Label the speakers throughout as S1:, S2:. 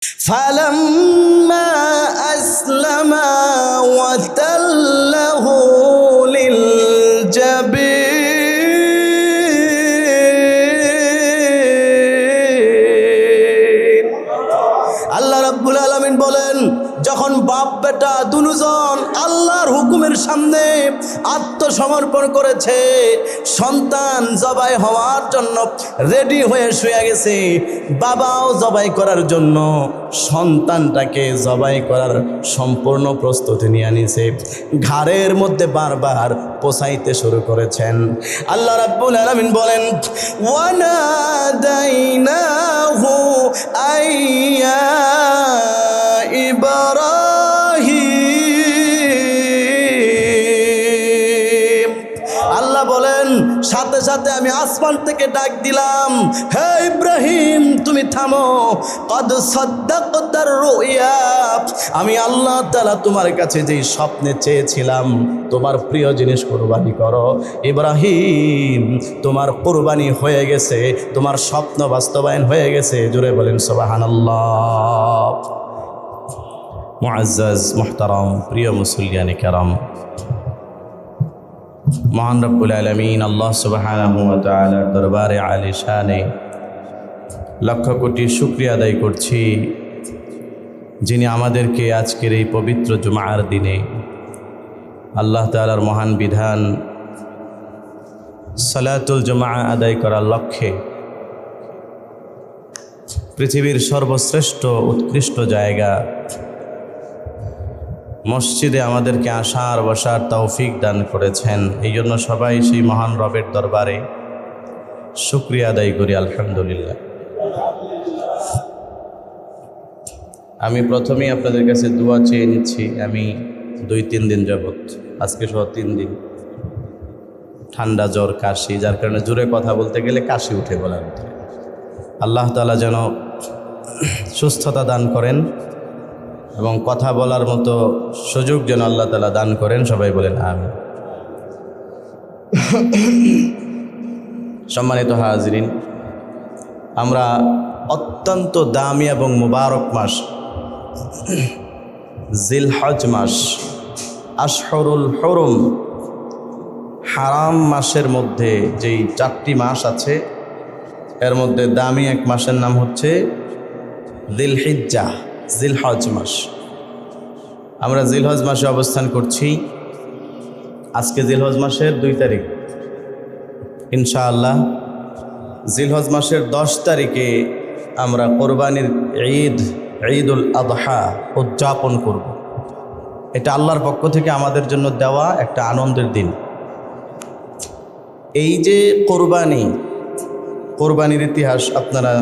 S1: ফালাম্মা আসলামা ওয়া তাল্লাহু লিল জাবিন। আল্লাহ রাব্বুল আলামিন বলেন, যখন বাপ বেটা দুজন আল্লাহর হুকুমের সামনে আত্মসমর্পণ করেছে, সন্তান জবাই হওয়ার জন্য রেডি হয়ে শুয়ে গেছে, বাবাও জবাই করার জন্য সন্তানটাকে জবাই করার সম্পূর্ণ প্রস্তুতি নিয়ে নিছে, ঘাড়ের মধ্যে বারবার পোছাইতে শুরু করেছেন। আল্লাহ রাব্বুল আলামিন বলেন, ওয়ানাদাইনাহু আইয়া ইব্রাহিম। আল্লাহ বলেন, সাথে সাথে আমি আসমান থেকে ডাক দিলাম, হে ইব্রাহিম তুমি থামো, কদ সাদ্দাকতার রুইয়া। আমি আল্লাহ তাআলা তোমার কাছে যেই স্বপ্নে চেয়েছিলাম তোমার প্রিয় জিনিস কুরবানি করো, ইব্রাহিম তোমার কুরবানি হয়ে গেছে, তোমার স্বপ্ন বাস্তবায়ন হয়ে গেছে। জোরে বলেন সুবহানাল্লাহ। মুআজ্জাজ মুহতারাম প্রিয় মুসলিয়ানে কেরাম, মহান রব্বুল আলামিন আল্লাহ সুবহানাহু ওয়া তাআলার দরবারে আলিশানে লক্ষ কোটি শুকরিয়া আদায় করছি, যিনি আমাদেরকে আজকের এই পবিত্র জুমার দিনে আল্লাহ তাআলার মহান বিধান সালাতুল জুমা আদায় করার লক্ষ্যে পৃথিবীর সর্বশ্রেষ্ঠ উৎকৃষ্ট জায়গা মসজিদে আমাদেরকে আসার বসার তৌফিক দান করেছেন। এই জন্য সবাই সেই মহান রবের দরবারে শুকরিয়া আদায় করি, আলহামদুলিল্লাহ। আমি প্রথমেই আপনাদের কাছে দোয়া চেয়ে নিচ্ছি। আমি 2-3 দিন যাবৎ, আজকে সহ 3 দিন ঠান্ডা জ্বর কাশি, যার কারণে জোরে কথা বলতে গেলে কাশি উঠে বলার ভিতরে। আল্লাহ তাআলা যেন সুস্থতা দান করেন এবং কথা বলার মতো সুযোগ যেন আল্লাহ তাআলা দান করেন। সবাই বলেন আমিন। সম্মানিত হাজরিন, আমরা অত্যন্ত দামি এবং মুবারক মাস জিলহজ মাস, আশহুরুল হুরুম, হারাম মাসের মধ্যে যেই 4টি মাস আছে, এর মধ্যে দামি এক মাসের নাম হচ্ছে জিলহিজ্জা, জিলহজ মাস। আমরা জিলহজ মাসে অবস্থান করছি। আজকে জিলহজ মাসের 2 তারিখ। ইনশাআল্লাহ জিলহজ মাসের 10 তারিখে আমরা কোরবানির ঈদ, ঈদুল আযহা উদযাপন করব। এটা আল্লাহর পক্ষ থেকে আমাদের জন্য দেওয়া একটা আনন্দের দিন। এই যে কোরবানির ইতিহাস আপনারা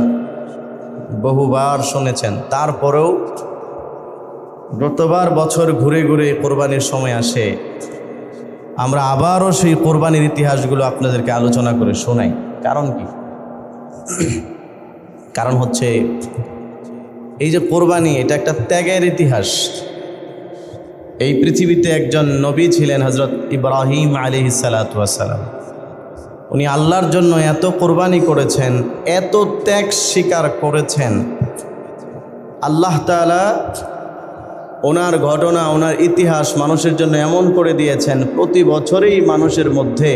S1: বহুবার শুনেছেন, তারপরেও গতবার বছর ঘুরে ঘুরে কোরবানির সময় আসে, আমরা আবারও সেই কোরবানির ইতিহাসগুলো আপনাদেরকে আলোচনা করে শোনাই। কারণ কি? কারণ হচ্ছে এই যে কোরবানি, এটা একটা ত্যাগের ইতিহাস। এই পৃথিবীতে একজন নবী ছিলেন, হযরত ইব্রাহিম আলাইহিস সালাতু ওয়াস সালাম। উনি আল্লাহর জন্য এত কোরবানি করেছেন, এত ত্যাগ স্বীকার করেছেন, আল্লাহ তাআলা ওনার ঘটনা, ওনার ইতিহাস মানুষের জন্য এমন করে দিয়েছেন, প্রতি বছরেই মানুষের মধ্যে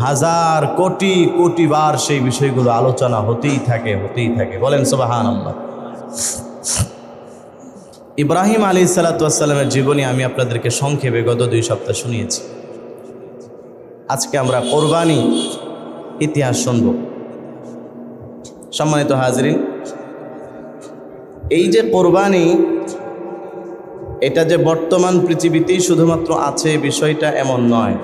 S1: হাজার কোটি কোটি বার সেই বিষয়গুলো আলোচনা হতেই থাকে। বলেন সুবহানাল্লাহ। ইব্রাহিম আলাইহিস সালাতু ওয়াস সালামের জীবনী আমি আপনাদেরকে সংক্ষেপে গত 2 সপ্তাহ শুনিয়েছি। আজকে আমরা কোরবানি ইতিহাস শুনব। সম্মানিত হাজরিন, এই যে কোরবানি, এটা যে বর্তমান পৃথিবীতেই শুধুমাত্র আছে বিষয়টা এমন নয়,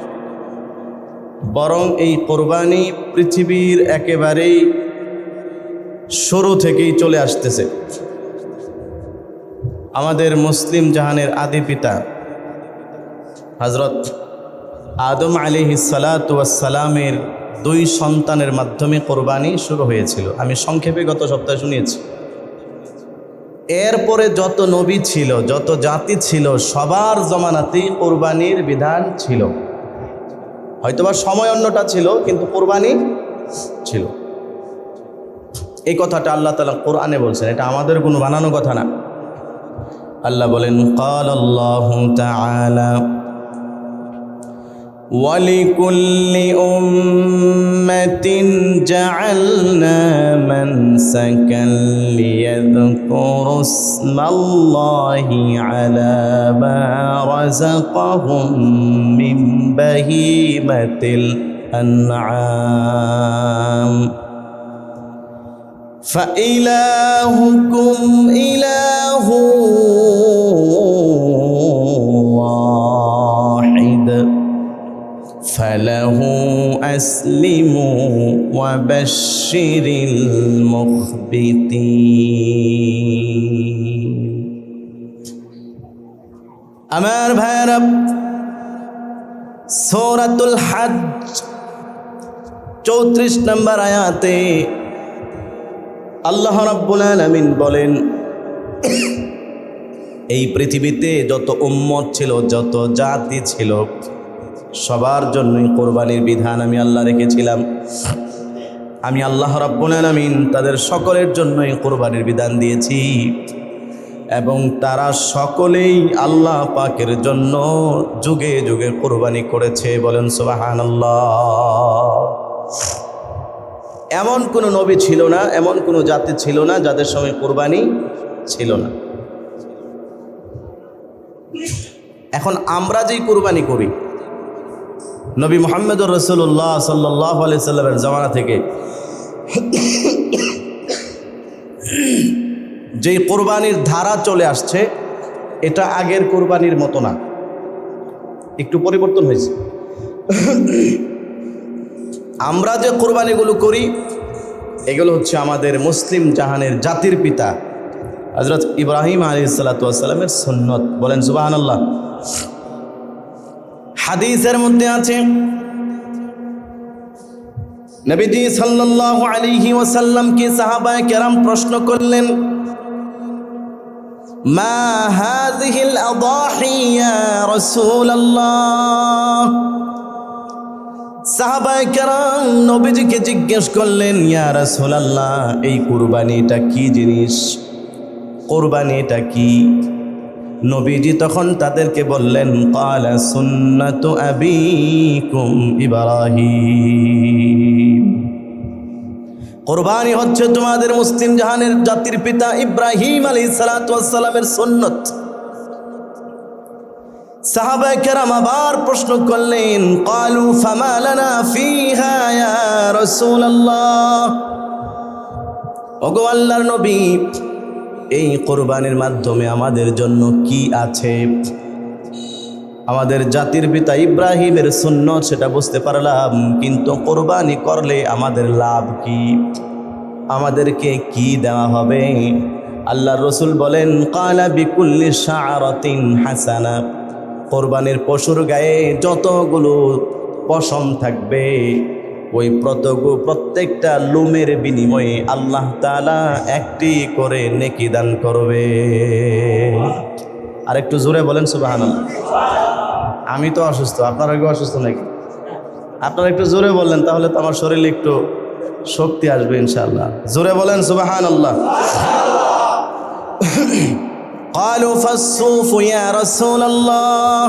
S1: বরং এই কোরবানি পৃথিবীর একেবারেই শুরু থেকেই চলে আসতেছে। আমাদের মুসলিম জাহানের আদি পিতা হযরত আদম আলাইহিস সালাতু ওয়াস সালামের 2 সন্তানের মাধ্যমে কোরবানি শুরু হয়েছিল। আমি সংক্ষেপে গত সপ্তাহে শুনিয়েছি। এরপরে যত নবী ছিল, যত জাতি ছিল, সবার জমানাতেই কোরবানির বিধান ছিল। হয়তোবা সময় অন্যটা ছিল, কিন্তু কোরবানি ছিল। এই কথাটা আল্লাহ তাআলা কোরআনে বলছেন, এটা আমাদের কোনো বানানো কথা না। আল্লাহ বলেন ক্বালাল্লাহু তাআলা ওয়ালিকুল্লি উম্মাতিন জাআলনা মানসাকান লিয়াযকুরু ইসমাল্লাহি আলা মা রাযাকাহুম মিন বাহিমাতিল আনআম فإلهكم إله واحد فله أسلموا وبشر المخبتين আমার ভাইরা, সূরাতুল হজ 34 নম্বর আয়াতে আল্লাহ রাব্বুল আলামিন বলেন, এই পৃথিবীতে যত উম্মত ছিল, যত জাতি ছিল, সবার জন্যই কোরবানির বিধান আমি আল্লাহ রেখেছিলাম। আমি আল্লাহ রাব্বুল আলামিন তাদের সকলের জন্যই কোরবানির বিধান দিয়েছি এবং তারা সকলেই আল্লাহ পাকের জন্য যুগে যুগে কোরবানি করেছে। বলেন সুবহানাল্লাহ। এমন কোনো নবী ছিল না, এমন কোনো জাতি ছিল না যাদের সময় কোরবানি ছিল না। এখন আমরা যেই কোরবানি করি, নবী মুহাম্মদুর রাসূলুল্লাহ সাল্লাল্লাহু আলাইহি সাল্লামের জামানা থেকে যেই কোরবানির ধারা চলে আসছে, এটা আগের কোরবানির মতো না, একটু পরিবর্তন হয়েছে। আমরা যে কোরবানিগুলো করি এগুলো হচ্ছে আমাদের মুসলিম জাহানের জাতির পিতা হযরত ইব্রাহিম আলাইহিস সালাতু ওয়াস সালামের সুন্নত। বলেন সুবহানাল্লাহ। হাদিসের মধ্যে আছে, নবীজি সাল্লাল্লাহু আলাইহি ওয়াসাল্লামকে সাহাবায়ে কেরাম প্রশ্ন করলেন, মা হাযিহিল আদাহি ইয়া রাসূলুল্লাহ। সাহাবায়ে কেরাম নবীজিকে জিজ্ঞেস করলেন, ইয়া রাসূলুল্লাহ, এই কুরবানিটা কি জিনিস, কুরবানিটা কি? নবীজি তখন তাদেরকে বললেন, ক্বালা সুন্নাতু আবিকুম ইব্রাহিম। কুরবানি হচ্ছে তোমাদের মুসলিম জাহানের জাতির পিতা ইব্রাহিম আলাইহিস সালাতু ওয়াস সালামের সুন্নাত। সাহাবায়ে কেরাম আবার প্রশ্ন করলেন, ক্বালু ফামা লানা ফিহা ইয়া রাসূলুল্লাহ। ওগো আল্লাহর নবী, এই কোরবানির মাধ্যমে আমাদের জন্য কি আছে? আমাদের জাতির পিতা ইব্রাহিমের সুন্নাত সেটা বুঝতে পারলাম, কিন্তু কোরবানি করলে আমাদের লাভ কি, আমাদেরকে কি দেওয়া হবে? আল্লাহর রাসূল বলেন, ক্বালা বিকুল্লি শাআরাতিন হাসানা। কোরবানির পশুর গায়ে যতগুলো পশম থাকবে, ওই প্রত্যেকটা লুমের বিনিময়ে আল্লাহ তাআলা একটি করে নেকি দান করবে। আর একটু জোরে বলেন সুবহানাল্লাহ। আমি তো অসুস্থ, আপনারা কি অসুস্থ নাকি? আপনারা একটু জোরে বললেন, তাহলে তো আমার শরীরে একটু শক্তি আসবে ইনশাআল্লাহ। জোরে বলেন সুবহানাল্লাহ। ক্বালু ফাসসুফু ইয়া রাসূলুল্লাহ।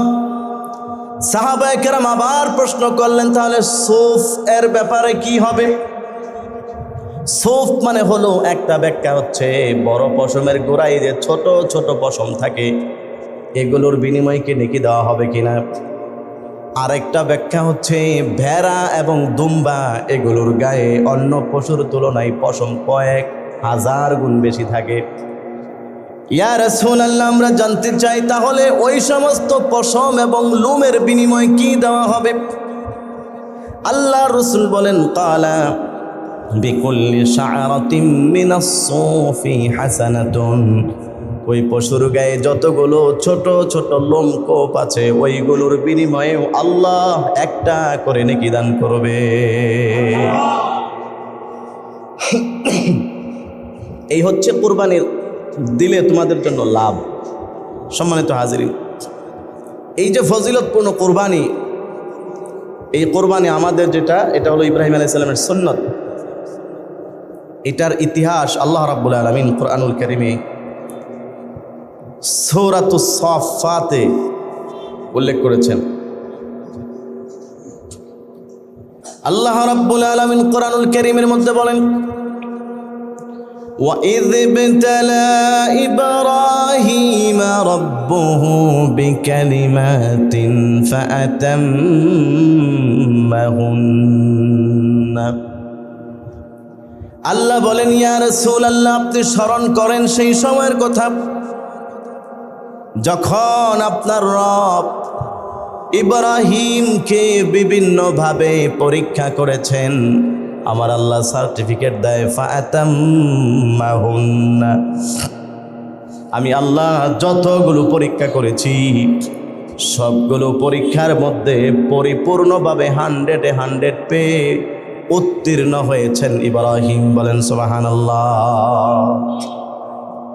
S1: সাহাবায়ে কেরাম আবার প্রশ্ন করলেন, তাহলে সুফ এর ব্যাপারে কি হবে? সুফ মানে হলো, একটা ব্যাখ্যা হচ্ছে বড় পশমের গোড়ায় যে ছোট ছোট পশম থাকে, এগুলোর বিনিময়ে কি নেকি দেওয়া হবে কিনা। আরেকটা ব্যাখ্যা হচ্ছে ভেড়া এবং দুম্বা, এগুলোর গায়ে অন্য পশুর তুলনায় পশম কয়েক হাজার গুণ বেশি থাকে। ইয়া রাসূলুল্লাহ, আমরা জানতে চাই তাহলে ওই সমস্ত পশম এবং লুমের বিনিময়ে কি দেওয়া হবে? আল্লাহর রাসূল বলেন, ক্বালা বিকুল্লি শাআরাতিন মিনাস সুফি হাসানাতুন। ওই পশুর গায়ে যতগুলো ছোট ছোট লোমকূপ আছে, ওইগুলোর বিনিময়ে আল্লাহ একটা করে নেকি দান করবে। এই হচ্ছে কুরবানির দিলে তোমাদের জন্য লাভ। সম্মানিত হাজিরিন, এই যে ফজিলতপূর্ণ কোরবানি, এই কোরবানি আমাদের যেটা, এটা হলো ইব্রাহিম আলাইহিস সালামের সুন্নত। এটার ইতিহাস আল্লাহ রাব্বুল আলামিন কুরআনুল কারীমে সূরাতুস সাফফাতে উল্লেখ করেছেন। আল্লাহ রাব্বুল আলামিন কুরআনুল কারীমের মধ্যে বলেন, وَإِذِ ابْتَلَى إِبْرَاهِيمَ رَبُّهُ بِكَلِمَاتٍ فَأَتَمَّهُنَّ। আল্লাহ বলেন, ইয়া রাসূলুল্লাহ, আপনি স্মরণ করেন সেই সময়ের কথা যখন আপনার রব ইব্রাহিমকে বিভিন্নভাবে পরীক্ষা করেছেন। আমার আল্লাহ সার্টিফিকেট দেয়, ফাআতাম্মাহুন্না, আমি আল্লাহ যতগুলো পরীক্ষা করেছি সবগুলো পরীক্ষার মধ্যে পরিপূর্ণভাবে 100 পেয়ে উত্তীর্ণ হয়েছেন ইব্রাহিম। বলেন সুবহানাল্লাহ।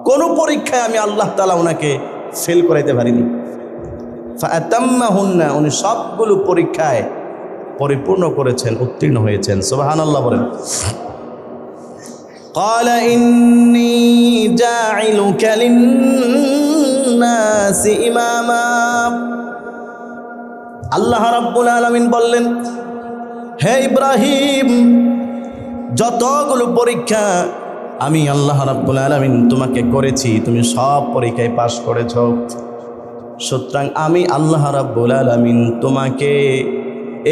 S1: কোন পরীক্ষায় আমি আল্লাহ তাআলা ওনাকে ফেল করাইতে পারিনি। ফাআতাম্মাহুন্না, উনি সবগুলো পরীক্ষায় পরিপূর্ণ করেছেন, উত্তীর্ণ হয়েছেন। সুবহানাল্লাহ বলেন। ক্বালা ইন্নী জাইলুকা লিন্নাসি ইমামা। আল্লাহ রাব্বুল আলামিন বললেন, হে ইব্রাহিম, যতগুলো পরীক্ষা আমি আল্লাহ রাব্বুল আলামিন তোমাকে করেছি, তুমি সব পরীক্ষায় পাশ করেছ। সুতরাং আমি আল্লাহ রাব্বুল আলামিন তোমাকে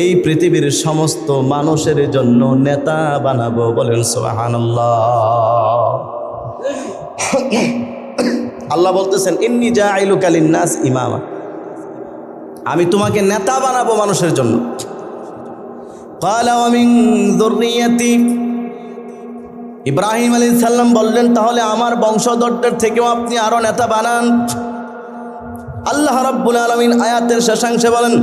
S1: এই পৃথিবীর সমস্ত মানুষের জন্য নেতা বানাবো। বলেন সুবহানাল্লাহ। আল্লাহ বলতেছেন, ইন্নী জাইলুকা লিন্নাস ইমামা, আমি তোমাকে নেতা বানাবো মানুষের জন্য। ক্বালা ওয়া মিন যুররিয়াতি, ইব্রাহিম আলাইহিস সালাম বললেন, তাহলে আমার বংশধরদের থেকেও আপনি আরো নেতা বানান। আল্লাহ রাব্বুল আলামিন আয়াতের শেষাংশে বলেন,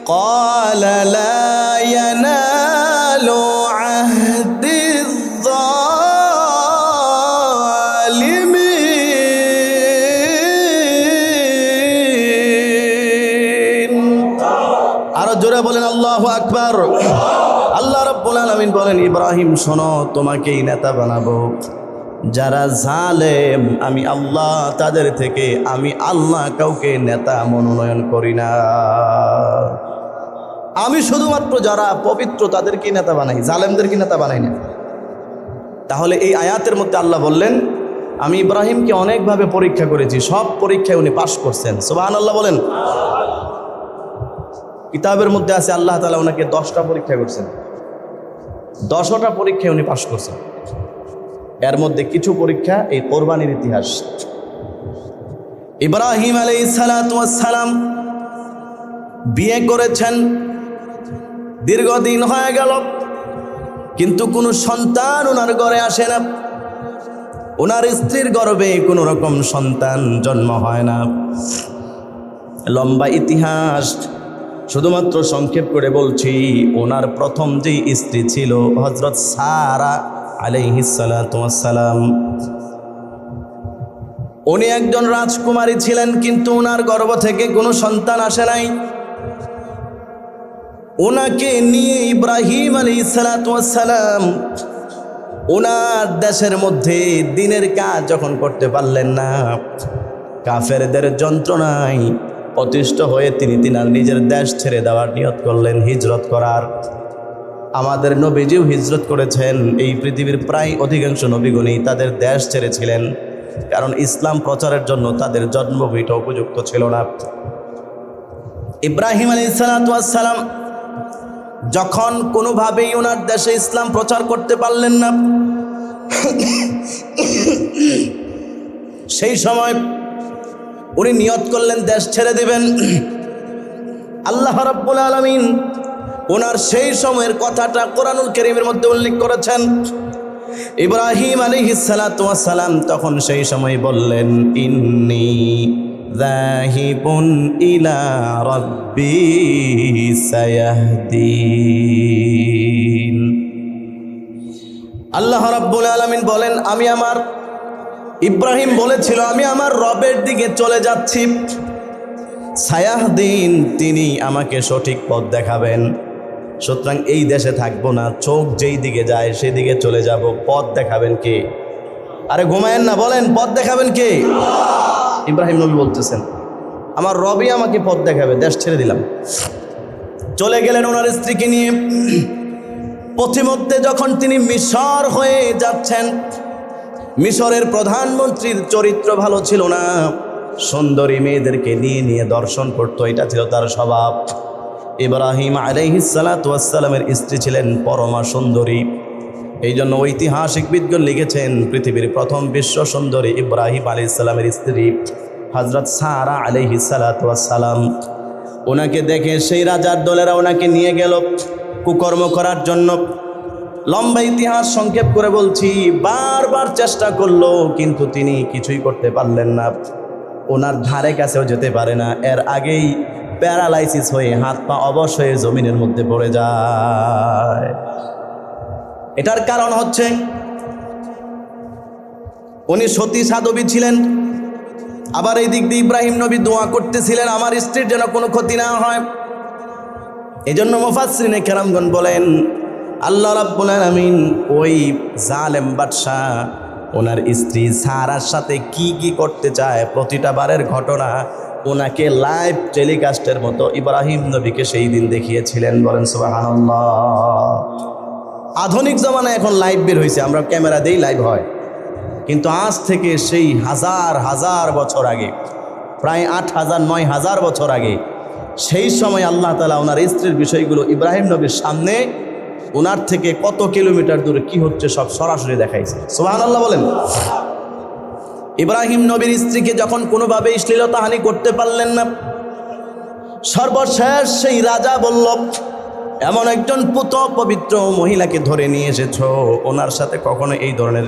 S1: ক্বালা লা ইয়ানালু আহদিয যালিমিন। আরো জোরে বলেন আল্লাহু আকবার। আল্লাহ রাব্বুল আলামিন বলেন, ইব্রাহিম শোনো, তোমাকেই নেতা বানাবো। যারা জালেম আমি আল্লাহ, তাদের থেকে আমি আল্লাহ কাউকে নেতা মনোনয়ন করি না। আমি শুধুমাত্র যারা পবিত্র তাদেরকে নেতা বানাই, জালেমদেরকে নেতা বানাই না। তাহলে এই আয়াতের মধ্যে আল্লাহ বললেন, আমি ইব্রাহিমকে অনেকভাবে পরীক্ষা করেছি, সব পরীক্ষায় উনি পাশ করছেন। সুবহানাল্লাহ বলেন। কিতাবের মধ্যে আছে আল্লাহ তাআলা ওনাকে 10টা পরীক্ষা করছেন, 10টা পরীক্ষায় উনি পাশ করছেন। এর মধ্যে কিছু পরীক্ষা এই কোরবানির ইতিহাস। ইব্রাহিম আলাইহিস সালাতু ওয়াস সালাম বিয়ে করেছেন, দীর্ঘদিন হয়ে গেল, কিন্তু কোনো সন্তান ওনার ঘরে আসে না। ওনার স্ত্রীর গর্ভে কোনো রকম সন্তান জন্ম হয় না। লম্বা ইতিহাস, শুধুমাত্র সংক্ষেপ করে বলছি। ওনার প্রথম যে স্ত্রী ছিল হযরত সারা আলাইহিস সালাতু ওয়াস সালাম, উনি একজন রাজকুমারী ছিলেন, কিন্তু ওনার গর্ভ থেকে কোনো সন্তান আসে নাই। ওনাকে নিয়ে ইব্রাহিম আলাইহিস সালাতু ওয়াস সালাম ওনার দেশের মধ্যে দিনের কাজ যখন করতে পারলেন না, কাফেরদের যন্ত্রণায় অতিষ্ঠ হয়ে তিনি তিনার নিজের দেশ ছেড়ে দেওয়ার নিয়ত করলেন, হিজরত করার। আমাদের নবীজিও হিজরত করেছেন। এই পৃথিবীর প্রায় অধিকাংশ নবীগণই তাদের দেশ ছেড়েছিলেন, কারণ ইসলাম প্রচারের জন্য তাদের জন্মভূমিটা উপযুক্ত ছিল না। ইব্রাহিম আলাইহিস সালাতু ওয়াস সালাম যখন কোনোভাবেই ওনার দেশে ইসলাম প্রচার করতে পারলেন না, সেই সময় উনি নিয়ত করলেন দেশ ছেড়ে দিবেন। আল্লাহ রাব্বুল আলামিন ওনার সেই সময়ের কথাটা কোরআনুল কারীমের মধ্যে উল্লেখ করেছেন। ইব্রাহিম আলাইহিস সালাতু ওয়াস সালাম তখন সেই সময় বললেন, ইন্নী যাহিবুন ইলা রাব্বি সায়াহদিন। আল্লাহ রাব্বুল আলামিন বলেন, আমি আমার, ইব্রাহিম বলেছিল আমি আমার রবের দিকে চলে যাচ্ছি, সায়াহদিন, তিনি আমাকে সঠিক পথ দেখাবেন। সুতরাং এই দেশে থাকবো না, চোখ যেই দিকে যায় সেই দিকে চলে যাব। পথ দেখাবেন কে? আরে ঘুমায়েন না, বলেন পথ দেখাবেন কে? ইব্রাহিম নবী বলতেছেন আমার রবই আমাকে পথ দেখাবে, দেশ ছেড়ে দিলাম। চলে গেলেন ওনার স্ত্রীকে নিয়ে। পথিমধ্যে যখন তিনি মিশর হয়ে যাচ্ছেন, মিশরের প্রধানমন্ত্রীর চরিত্র ভালো ছিল না, সুন্দরী মেয়েদেরকে নিয়ে নিয়ে দর্শন করতো, এটা ছিল তার স্বভাব। ইব্রাহিম আলাইহিস সালাতু ওয়াস সালামের স্ত্রী ছিলেন পরমা সুন্দরী। এই জন্য ঐতিহাসিকবিদগণ লিখেছেন পৃথিবীর প্রথম বিশ্ব সুন্দরী ইব্রাহিম আলাইহিস সালামের স্ত্রী হযরত সারা আলাইহিস সালাতু ওয়াস সালাম। ওনাকে দেখে সেই রাজার দলেরা ওনাকে নিয়ে গেল কুকর্ম করার জন্য। লম্বা ইতিহাস সংক্ষেপ করে বলছি, বারবার চেষ্টা করলো কিন্তু তিনি কিছুই করতে পারলেন না। ওনার ধারে কাছেও যেতে পারে না, এর আগেই প্যারালাইসিস হয়ে হাত পা অবশ হয়ে জমিনের মধ্যে পড়ে যায়। এটার কারণ হচ্ছে উনি সতী সাধবী ছিলেন, আবার এই দিক দিয়ে ইব্রাহিম নবী দোয়া করতেছিলেন আমার স্ত্রীর যেন কোনো ক্ষতি না হয়। এই জন্য মুফাসসিরিনে কেরামগণ বলেন আল্লাহ রাব্বুল আলামিন ওই জালেম বাদশাহ ওনার স্ত্রী সারার সাথে কি কি করতে চায় প্রতিটা বারের ঘটনা ওনাকে লাইভ টেলিকাস্টের মতো ইব্রাহিম নবীকে সেই দিন দেখিয়েছিলেন। বলেন সুবহানাল্লাহ। আধুনিক জমানায় এখন লাইভ বের হয়েছে, আমরা ক্যামেরা দিয়েই লাইভ হয়, কিন্তু আজ থেকে সেই হাজার হাজার বছর আগে, প্রায় 8,000 9,000 বছর আগে, সেই সময় আল্লাহ তাআলা ওনার স্ত্রীর বিষয়গুলো ইব্রাহিম নবীর সামনে ওনার থেকে কত কিলোমিটার দূরে কি হচ্ছে সব সরাসরি দেখাইছে। সুবহানাল্লাহ বলেন। ইব্রাহিম নবীর স্ত্রীকে যখন কোনোভাবে শ্লীলতাহানি করতে পারলেন না, সর্বশেষ সেই রাজা বলল এমন একজন পুত পবিত্র মহিলাকে ধরে নিয়ে এসেছো, ওনার সাথে কখনো এই ধরনের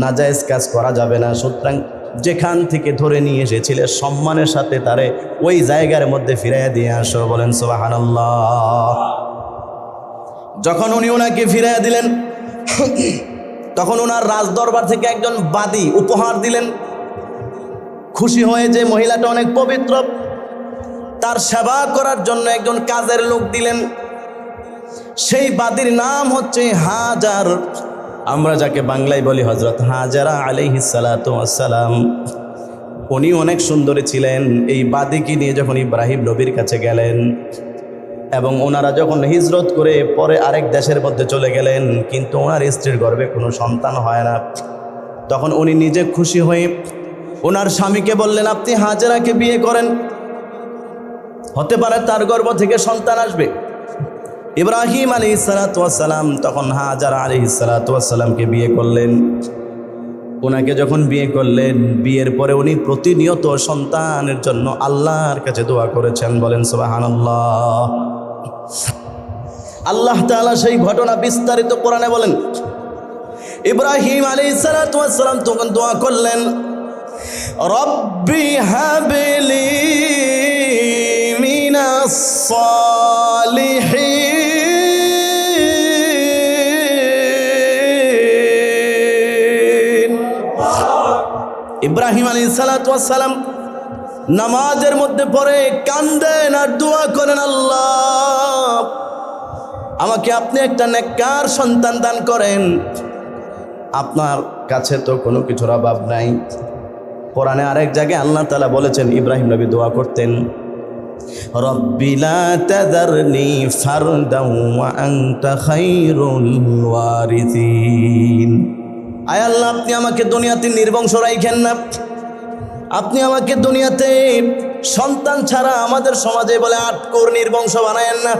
S1: নাজায়েজ কাজ করা যাবে না, সুতরাং যেখান থেকে ধরে নিয়ে এসেছিলে সম্মানের সাথে তারে ওই জায়গার মধ্যে ফিরাইয়া দিয়ে আসো। বলেন সুবহানাল্লাহ। যখন উনি ওনাকে ফিরাইয়া দিলেন তখন ওনার রাজদরবার থেকে একজন বাদী উপহার দিলেন। খুশি হয়ে যে মহিলাটা অনেক পবিত্র, তার সেবা করার জন্য একজন কাজের লোক দিলেন। সেই বাদীর নাম হচ্ছে হাজার, আমরা যাকে বাংলায় বলি হযরত হাজারা আলাইহিস সালাতু ওয়াস সালাম। উনি অনেক সুন্দরী ছিলেন। এই বাদীকে নিয়ে যখন ইব্রাহিম নবীর কাছে গেলেন এবং ওনারা যখন হিজরত করে পরে আরেক দেশের মধ্যে চলে গেলেন, কিন্তু ওনার স্ত্রীর গর্ভে কোনো সন্তান হয় না, তখন উনি নিজে খুশি হয়ে ওনার স্বামীকে বললেন আপনি হাজারাকে বিয়ে করেন, হতে পারে তার গর্ভ থেকে সন্তান আসবে। ইব্রাহিম আলাইহিস সালাতু ওয়াস সালাম তখন হাজারা আলাইহিস সালাতু ওয়াস সালামকে বিয়ে করলেন। ওনাকে যখন বিয়ে করলেন, বিয়ের পরে উনি প্রতিনিয়ত সন্তানের জন্য আল্লাহর কাছে দোয়া করেছেন। বলেন সুবহানাল্লাহ। আল্লাহ তাআলা সেই ঘটনা বিস্তারিত কোরআনে বলেন। ইব্রাহিম আলাইহিস সালাতু ওয়াস সালাম তখন দোয়া করলেন রব্বি হাবলি মিনাস সালিহিন। ইব্রাহিম আলাইহিস সালাতু ওয়াস সালাম নামাজের মধ্যে পড়ে কান্দেন আর দোয়া করেন আল্লাহ আমাকে আপনি একটা নেককার সন্তান দান করেন, আপনার কাছে তো কোনো কিছুর অভাব নাই। কোরআনে আরেক জায়গায় আল্লাহ তাআলা বলেছেন ইব্রাহিম নবী দোয়া করতেন রব্বি লা তাযারনি ফারদান ওয়া আনতা খায়রুল ওয়ারিসিন। আয় আল্লাহ আপনি আমাকে দুনিয়াতে নির্বংশ রাখেন না, আপনি আমাকে দুনিয়াতে সন্তান ছাড়া আমাদের সমাজে বলে আটকোর নির্বংশ বানায়েন না।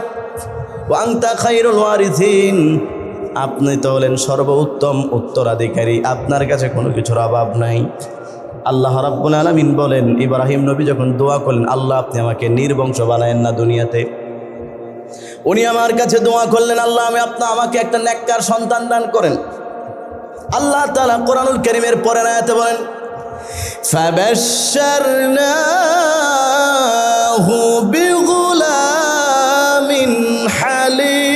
S1: ওয়া আনতা খায়রুল ওয়ারিসিন, আপনি তো হলেন সর্বোত্তম উত্তরাধিকারী, আপনার কাছে কোনো কিছুর অভাব নাই। আল্লাহ রাব্বুল আলামিন বলেন ইব্রাহিম নবী যখন দোয়া করলেন আল্লাহ আপনি আমাকে নির্বংশ বানায়েন না দুনিয়াতে, উনি আমার কাছে দোয়া করলেন আল্লাহ আমাকে একটা নেককার সন্তান দান করেন। আল্লাহ তাআলা কোরআনুল কারীমের পরের আয়াতে বলেন ফাবাশশারনাহু বিগুলামিন হালিম।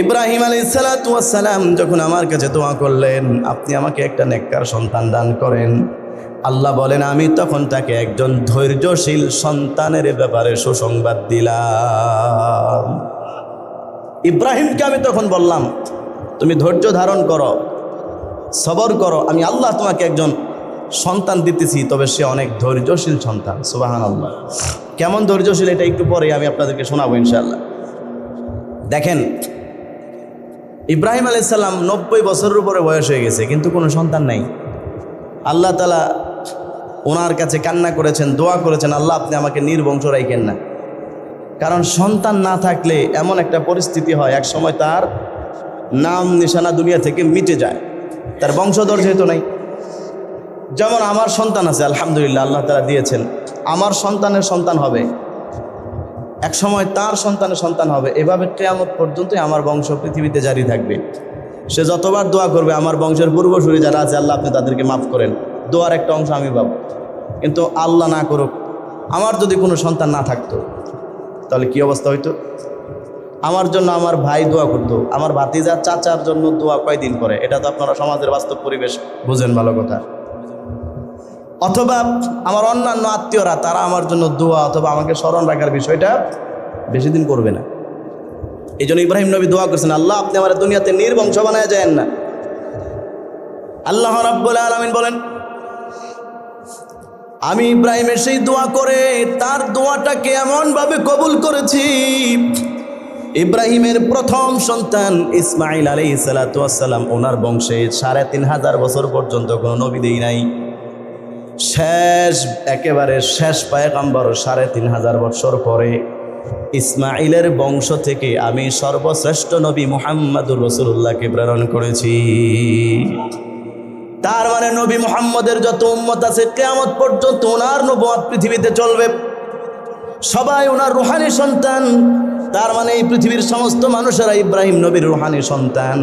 S1: ইব্রাহিম আলাইহিস সালাতু ওয়াস সালাম যখন আমার কাছে দোয়া করলেন আপনি আমাকে একটা নেককার সন্তান দান করেন, আল্লাহ বলেন আমি তখন তাকে একজন ধৈর্যশীল সন্তানের ব্যাপারে সুসংবাদ দিলাম। ইব্রাহিমকে আমি তখন বললাম তুমি ধৈর্য ধারণ করো, সবর করো, আমি আল্লাহ তোমাকে একজন সন্তান দিতেছি, তবে সে অনেক ধৈর্যশীল সন্তান। সুবহানাল্লাহ। কেমন ধৈর্যশীল এটা একটু পরে আমি আপনাদেরকে শোনাবো ইনশাআল্লাহ। দেখেন, ইব্রাহিম আলাইহিস সালাম 90 বছরের উপরে বয়স হয়ে গেছে, কিন্তু কোনো সন্তান নাই। আল্লাহ তাআলা ওনার কাছে কান্না করেছেন, দোয়া করেছেন, আল্লাহ আপনি আমাকে নির্বংশ রাখেন না। কারণ সন্তান না থাকলে এমন একটা পরিস্থিতি হয়, এক সময় তার নাম নিশানা দুনিয়া থেকে মিটে যায়, তার বংশধর যেহেতু নাই। যেমন আমার সন্তান আছে, আলহামদুলিল্লাহ আল্লাহ তাআলা দিয়েছেন, আমার সন্তানের সন্তান হবে, এক সময় তার সন্তানের সন্তান হবে, এভাবে কিয়ামত পর্যন্তই আমার বংশ পৃথিবীতে জারি থাকবে। সে যতবার দোয়া করবে আমার বংশের পূর্বসূরি যারা আছে আল্লাহ আপনি তাদেরকে মাফ করেন, দোয়ার একটা অংশ আমি পাবো। কিন্তু আল্লাহ না করুক, আমার যদি কোনো সন্তান না থাকতো তাহলে কি অবস্থা হইতো? আমার জন্য আমার ভাই দোয়া করতো, আমার ভাতিজা চাচার জন্য দোয়া কয়দিন করে, এটা তো আপনারা সমাজের বাস্তব পরিবেশ বুঝেন ভালো কথা। অথবা আমার অন্যান্য আত্মীয়রা তারা আমার জন্য দোয়া অথবা আমাকে স্মরণ রাখার বিষয়টা বেশি দিন করবে না। এই জন্য ইব্রাহিম নবী দোয়া করছেন, আল্লাহ আপনি আমার দুনিয়াতে নির্বংশ বানায় যায়েন না। আল্লাহ রাব্বুল আলামিন বলেন আমি ইব্রাহিমের সেই দোয়া করে তার দোয়াটাকে এমনভাবে কবুল করেছি, ইব্রাহিমের প্রথম সন্তান ইসমাইল আলাইহিস সালাতু ওয়াস সালাম, ওনার বংশে 3500 বছর পর্যন্ত কোনো নবী দেই নাই। শেষ একেবারে শেষ পয়গম্বর 3500 বছর পরে ইসমাইলের বংশ থেকে আমি সর্বশ্রেষ্ঠ নবী মুহাম্মদুর রাসূলুল্লাহকে প্রেরণ করেছি। তার মানে নবী মুহাম্মদের যত উম্মত আছে কিয়ামত পর্যন্ত ওনার নবুয়ত পৃথিবীতে চলবে, সবাই ওনার রূহানি সন্তান। তার মানে এই পৃথিবীর সমস্ত মানুষেরা ইব্রাহিম নবীর রূহানি সন্তান।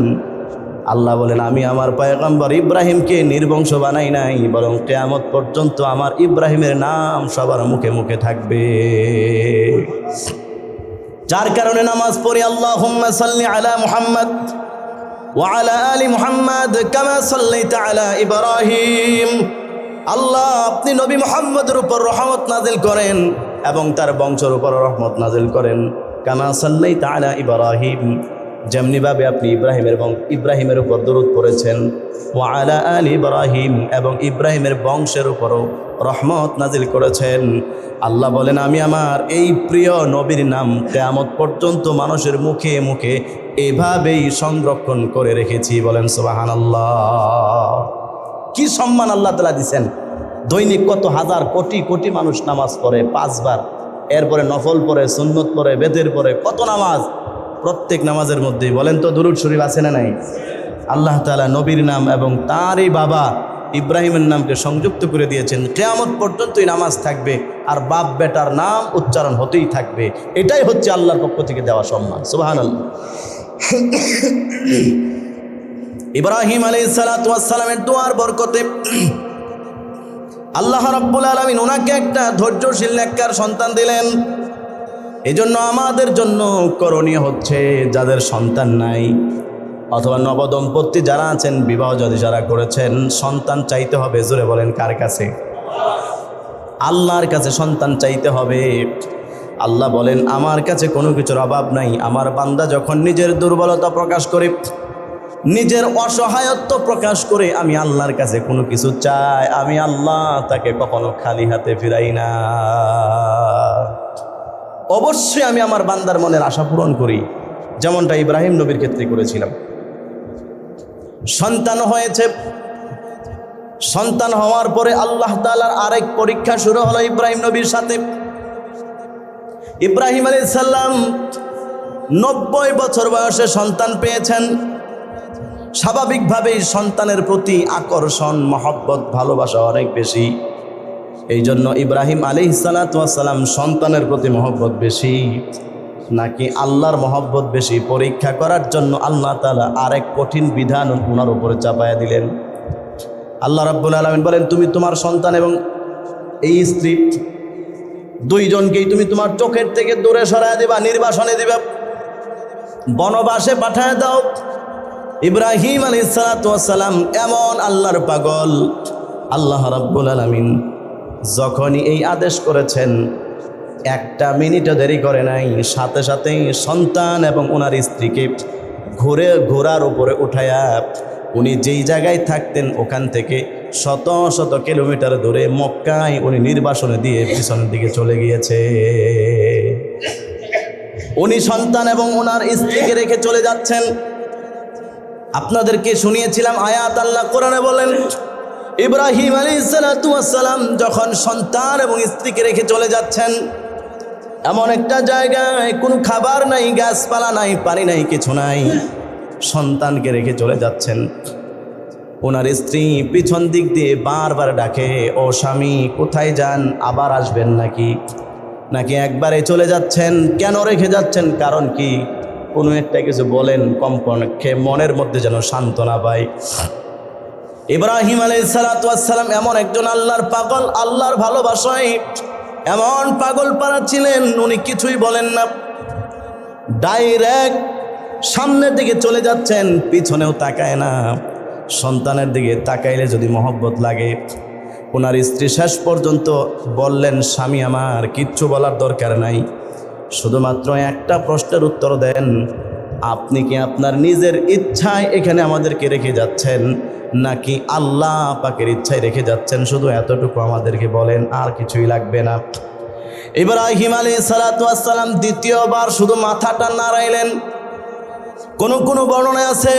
S1: আল্লাহ বলেন আমি আমার পয়গম্বর ইব্রাহিমকে নির্বংশ বানাই নাই, বরং কিয়ামত পর্যন্ত আমার ইব্রাহিমের নাম সবার মুখে মুখে থাকবে। যার কারণে নামাজ পড়ি আল্লাহুম্মা সাল্লি আলা মুহাম্মদ ওয়া আলা আলি মুহাম্মদ কামা সাল্লাইতা আলা ইব্রাহিম। আল্লাহ আপনি নবী মুহাম্মদের উপর রহমত নাজিল করেন এবং তার বংশের উপর রহমত নাজিল করেন, কামা সাল্লাইতা আলা ইব্রাহিম, যেমনিভাবে আপনি ইব্রাহিমের উপর দরুদ পড়েছেন, ওয়া আলা আলি ইব্রাহিম, এবং ইব্রাহিমের বংশের উপরও রহমত নাজিল করেছেন। আল্লাহ বলেন আমি আমার এই প্রিয় নবীর নাম কিয়ামত পর্যন্ত মানুষের মুখে মুখে এভাবেই সংরক্ষণ করে রেখেছি। বলেন সুবহানাল্লাহ। কি সম্মান আল্লাহ তাআলা দিয়েছেন। দৈনিক কত হাজার কোটি কোটি মানুষ নামাজ পড়ে 5 বার, এরপরে নফল পড়ে, সুন্নত পড়ে, বেদের পড়ে, কত নামাজ। প্রত্যেক নামাজের মধ্যেই বলেন তো দুরূদ শরীফ আছে না নাই? আল্লাহ তাআলা নবীর নাম এবং তারই বাবা ইব্রাহিমের নামকে সংযুক্ত করে দিয়েছেন। কিয়ামত পর্যন্তই নামাজ থাকবে আর বাপ বেটার নাম উচ্চারণ হতেই থাকবে। এটাই হচ্ছে আল্লাহর পক্ষ থেকে দেওয়া সম্মান। সুবহানাল্লাহ। ইব্রাহিম আলাইহিস সালাতু ওয়াস সালামের দোয়ার বরকতে আল্লাহ রাব্বুল আলামিন ওনাকে একটা ধৈর্যশীল নেককার সন্তান দিলেন। এজন্য আমাদের জন্য করণীয় হচ্ছে যাদের সন্তান নাই অথবা নবদম্পতি যারা আছেন, বিবাহ যদি যারা করেছেন, সন্তান চাইতে হবে। জোরে বলেন কার কাছে? আল্লাহর কাছে সন্তান চাইতে হবে। আল্লাহ বলেন আমার কাছে কোনো কিছুর অভাব নাই। আমার বান্দা যখন নিজের দুর্বলতা প্রকাশ করে, নিজের অসহায়ত্ব প্রকাশ করে আমি আল্লাহর কাছে কোনো কিছু চাই, আমি আল্লাহ তাকে কখনো খালি হাতে ফিরাই না। অবশ্যই আমি আমার বান্দার মনের আশা পূরণ করি, যেমনটা ইব্রাহিম নবীর ক্ষেত্রে করেছিলাম। সন্তান হয়েছে, সন্তান হওয়ার পরে আল্লাহ তাআলার আরেক পরীক্ষা শুরু হলো ইব্রাহিম নবীর সাথে। ইব্রাহিম আলাইহিস সালাম 90 বছর বয়সে সন্তান পেয়েছেন। স্বাভাবিকভাবেই সন্তানের প্রতি আকর্ষণ, মহব্বত, ভালোবাসা অনেক বেশি। এই জন্য ইব্রাহিম আলাইহিস সালাতু ওয়াস সালাম সন্তানের প্রতি মহব্বত বেশি নাকি আল্লাহর মহব্বত বেশি, পরীক্ষা করার জন্য আল্লাহ তাআলা আরেক কঠিন বিধান ওনার উপরে চাপায়া দিলেন। আল্লাহ রাব্বুল আলামিন বলেন তুমি তোমার সন্তান এবং এই স্ত্রী দুইজনকেই তুমি তোমার চোখের থেকে দূরে সরায় দিবা, নির্বাসনে দিবা, বনবাসে পাঠায় দাও। ইব্রাহিম আলাইহিস সালাতু ওয়াস সালাম এমন আল্লাহর পাগল, আল্লাহ রাব্বুল আলামিন যখনই এই আদেশ করেছেন, একটা মিনিটও দেরি করে নাই, সাথে সাথেই সন্তান এবং ওনার স্ত্রীকে ঘোড়ার উপরে উঠায়া উনি যেই জায়গায় থাকতেন ওখান থেকে শত শত কিলোমিটার দূরে মক্কায় উনি নির্বাসনে দিয়ে পিছনের দিকে চলে গিয়েছে। উনি সন্তান এবং ওনার স্ত্রীকে রেখে চলে যাচ্ছেন। আপনাদেরকে শুনিয়েছিলাম আয়াত, আল্লাহ কোরআনে বলেন, ইব্রাহিম আলাইহিস সালাতু ওয়াস সালাম যখন সন্তান এবং স্ত্রীকে রেখে চলে যাচ্ছেন, এমন একটা জায়গায় কোনো খাবার নাই, গাছপালা নাই, পানি নাই, কিছু নাই, সন্তানকে রেখে চলে যাচ্ছেন। ওনার স্ত্রী পিছন দিক দিয়ে বারবার ডাকে, ও স্বামী কোথায় যান, আবার আসবেন নাকি, নাকি একবারে চলে যাচ্ছেন, কেন রেখে যাচ্ছেন, কারণ কি, কোনো একটা কিছু বলেন, কমপক্ষে মনের মধ্যে যেন সান্ত্বনা পায়। ইব্রাহিম আলাইহিস সালাতু ওয়াস সালাম এমন একজন আল্লাহর পাগল, আল্লাহর ভালোবাসায় এমন পাগল পারা ছিলেন, উনি কিছুই বলেন না, ডাইরেক্ট সামনের দিকে চলে যাচ্ছেন, পিছনেও তাকায় না। সন্তানের দিকে তাকাইলে যদি মহব্বত লাগে। ওনার স্ত্রী শেষ পর্যন্ত বললেন, স্বামী আমার কিচ্ছু বলার দরকার নাই, শুধুমাত্র একটা প্রশ্নের উত্তর দেন, আপনি কি আপনার নিজের ইচ্ছায় এখানে আমাদেরকে রেখে যাচ্ছেন, নাকি আল্লাহ পাকের ইচ্ছায় রেখে যাচ্ছেন, শুধু এতটুকু আমাদেরকে বলেন, আর কিছুই লাগবে না। ইব্রাহিম আলাইহিস সালাতু ওয়াস সালাম দ্বিতীয়বার শুধু মাথাটা নাড়াইলেন। কোন বর্ণনায় আছে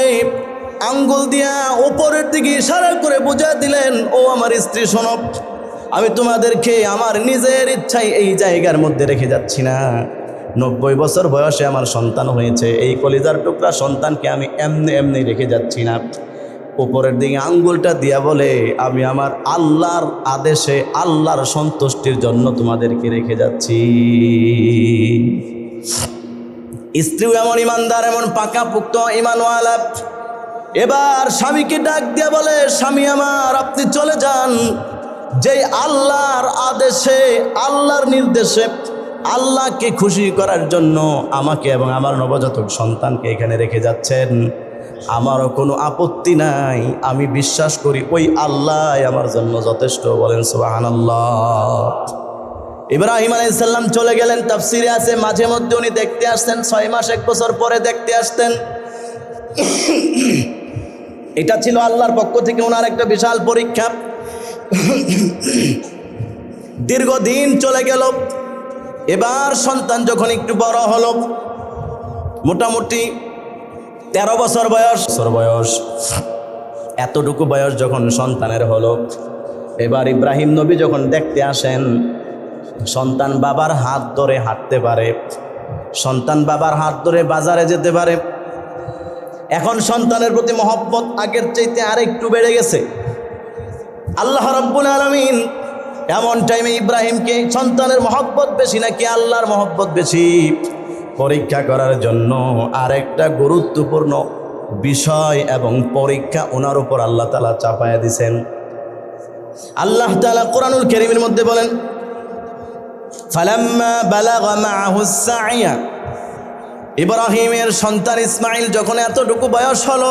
S1: আঙ্গুল দিয়া উপরের দিকে ইশারা করে বুঝা দিলেন, ও আমার স্ত্রী শোনো, আমি তোমাদেরকে আমার নিজের ইচ্ছায় এই জায়গার মধ্যে রেখে যাচ্ছি না। 90 বছর বয়সে আমার সন্তান হয়েছে, এই কলিজার টুকরা সন্তানকে আমি এমনি রেখে যাচ্ছি না। উপরের দিকে আঙ্গুলটা দিয়া বলে, আমি আমার আল্লাহর আদেশে, আল্লাহর সন্তুষ্টির জন্য তোমাদেরকে রেখে যাচ্ছি। স্ত্রীও এমন ইমানদার, এমন পাকাপুক্ত ঈমানওয়ালা। এবার স্বামীকে ডাক দিয়া বলে, স্বামী আমার আপনি চলে যান, যেই আল্লাহর আদেশে, আল্লাহর নির্দেশে, আল্লাহকে খুশি করার জন্য আমাকে এবং আমার নবজাতক সন্তানকে এখানে রেখে যাচ্ছেন, আমারও কোনো আপত্তি নাই, আমি বিশ্বাস করি ওই আল্লাহ আমার জন্য যথেষ্ট। বলেন সুবহানাল্লাহ। ইব্রাহিম আলাইহিস সালাম চলে গেলেন। তাফসিরে আছে মাঝে মধ্যে উনি দেখতে আসতেন, 6 মাস 1 বছর পরে দেখতে আসতেন। এটা ছিল আল্লাহর পক্ষ থেকে ওনার একটা বিশাল পরীক্ষা। দীর্ঘদিন চলে গেল। এবার সন্তান যখন একটু বড় হলো, মোটামুটি 13 বছর বয়স, এতটুকু বয়স যখন সন্তানের হলো, এবার ইব্রাহিম নবী যখন দেখতে আসেন, সন্তান বাবার হাত ধরে হাঁটতে পারে, সন্তান বাবার হাত ধরে বাজারে যেতে পারে। এখন সন্তানের প্রতি মহব্বত আগের চাইতে আরেকটু বেড়ে গেছে। আল্লাহ রাব্বুল আলামিন এমন টাইমে ইব্রাহিমকে সন্তানের মহব্বত বেশি নাকি আল্লাহর মহব্বত বেশি পরীক্ষা করার জন্য আরেকটা গুরুত্বপূর্ণ বিষয় এবং পরীক্ষা ওনার উপর আল্লাহ তাআলা চাপায়া দিয়েছেন। আল্লাহ তাআলা কোরআনুল কারীমের মধ্যে বলেন, ফালাম্মা বালাগা মাআহুস সাইয়া, ইব্রাহিমের সন্তান ইসমাইল যখন এতটুকু বয়স হলো,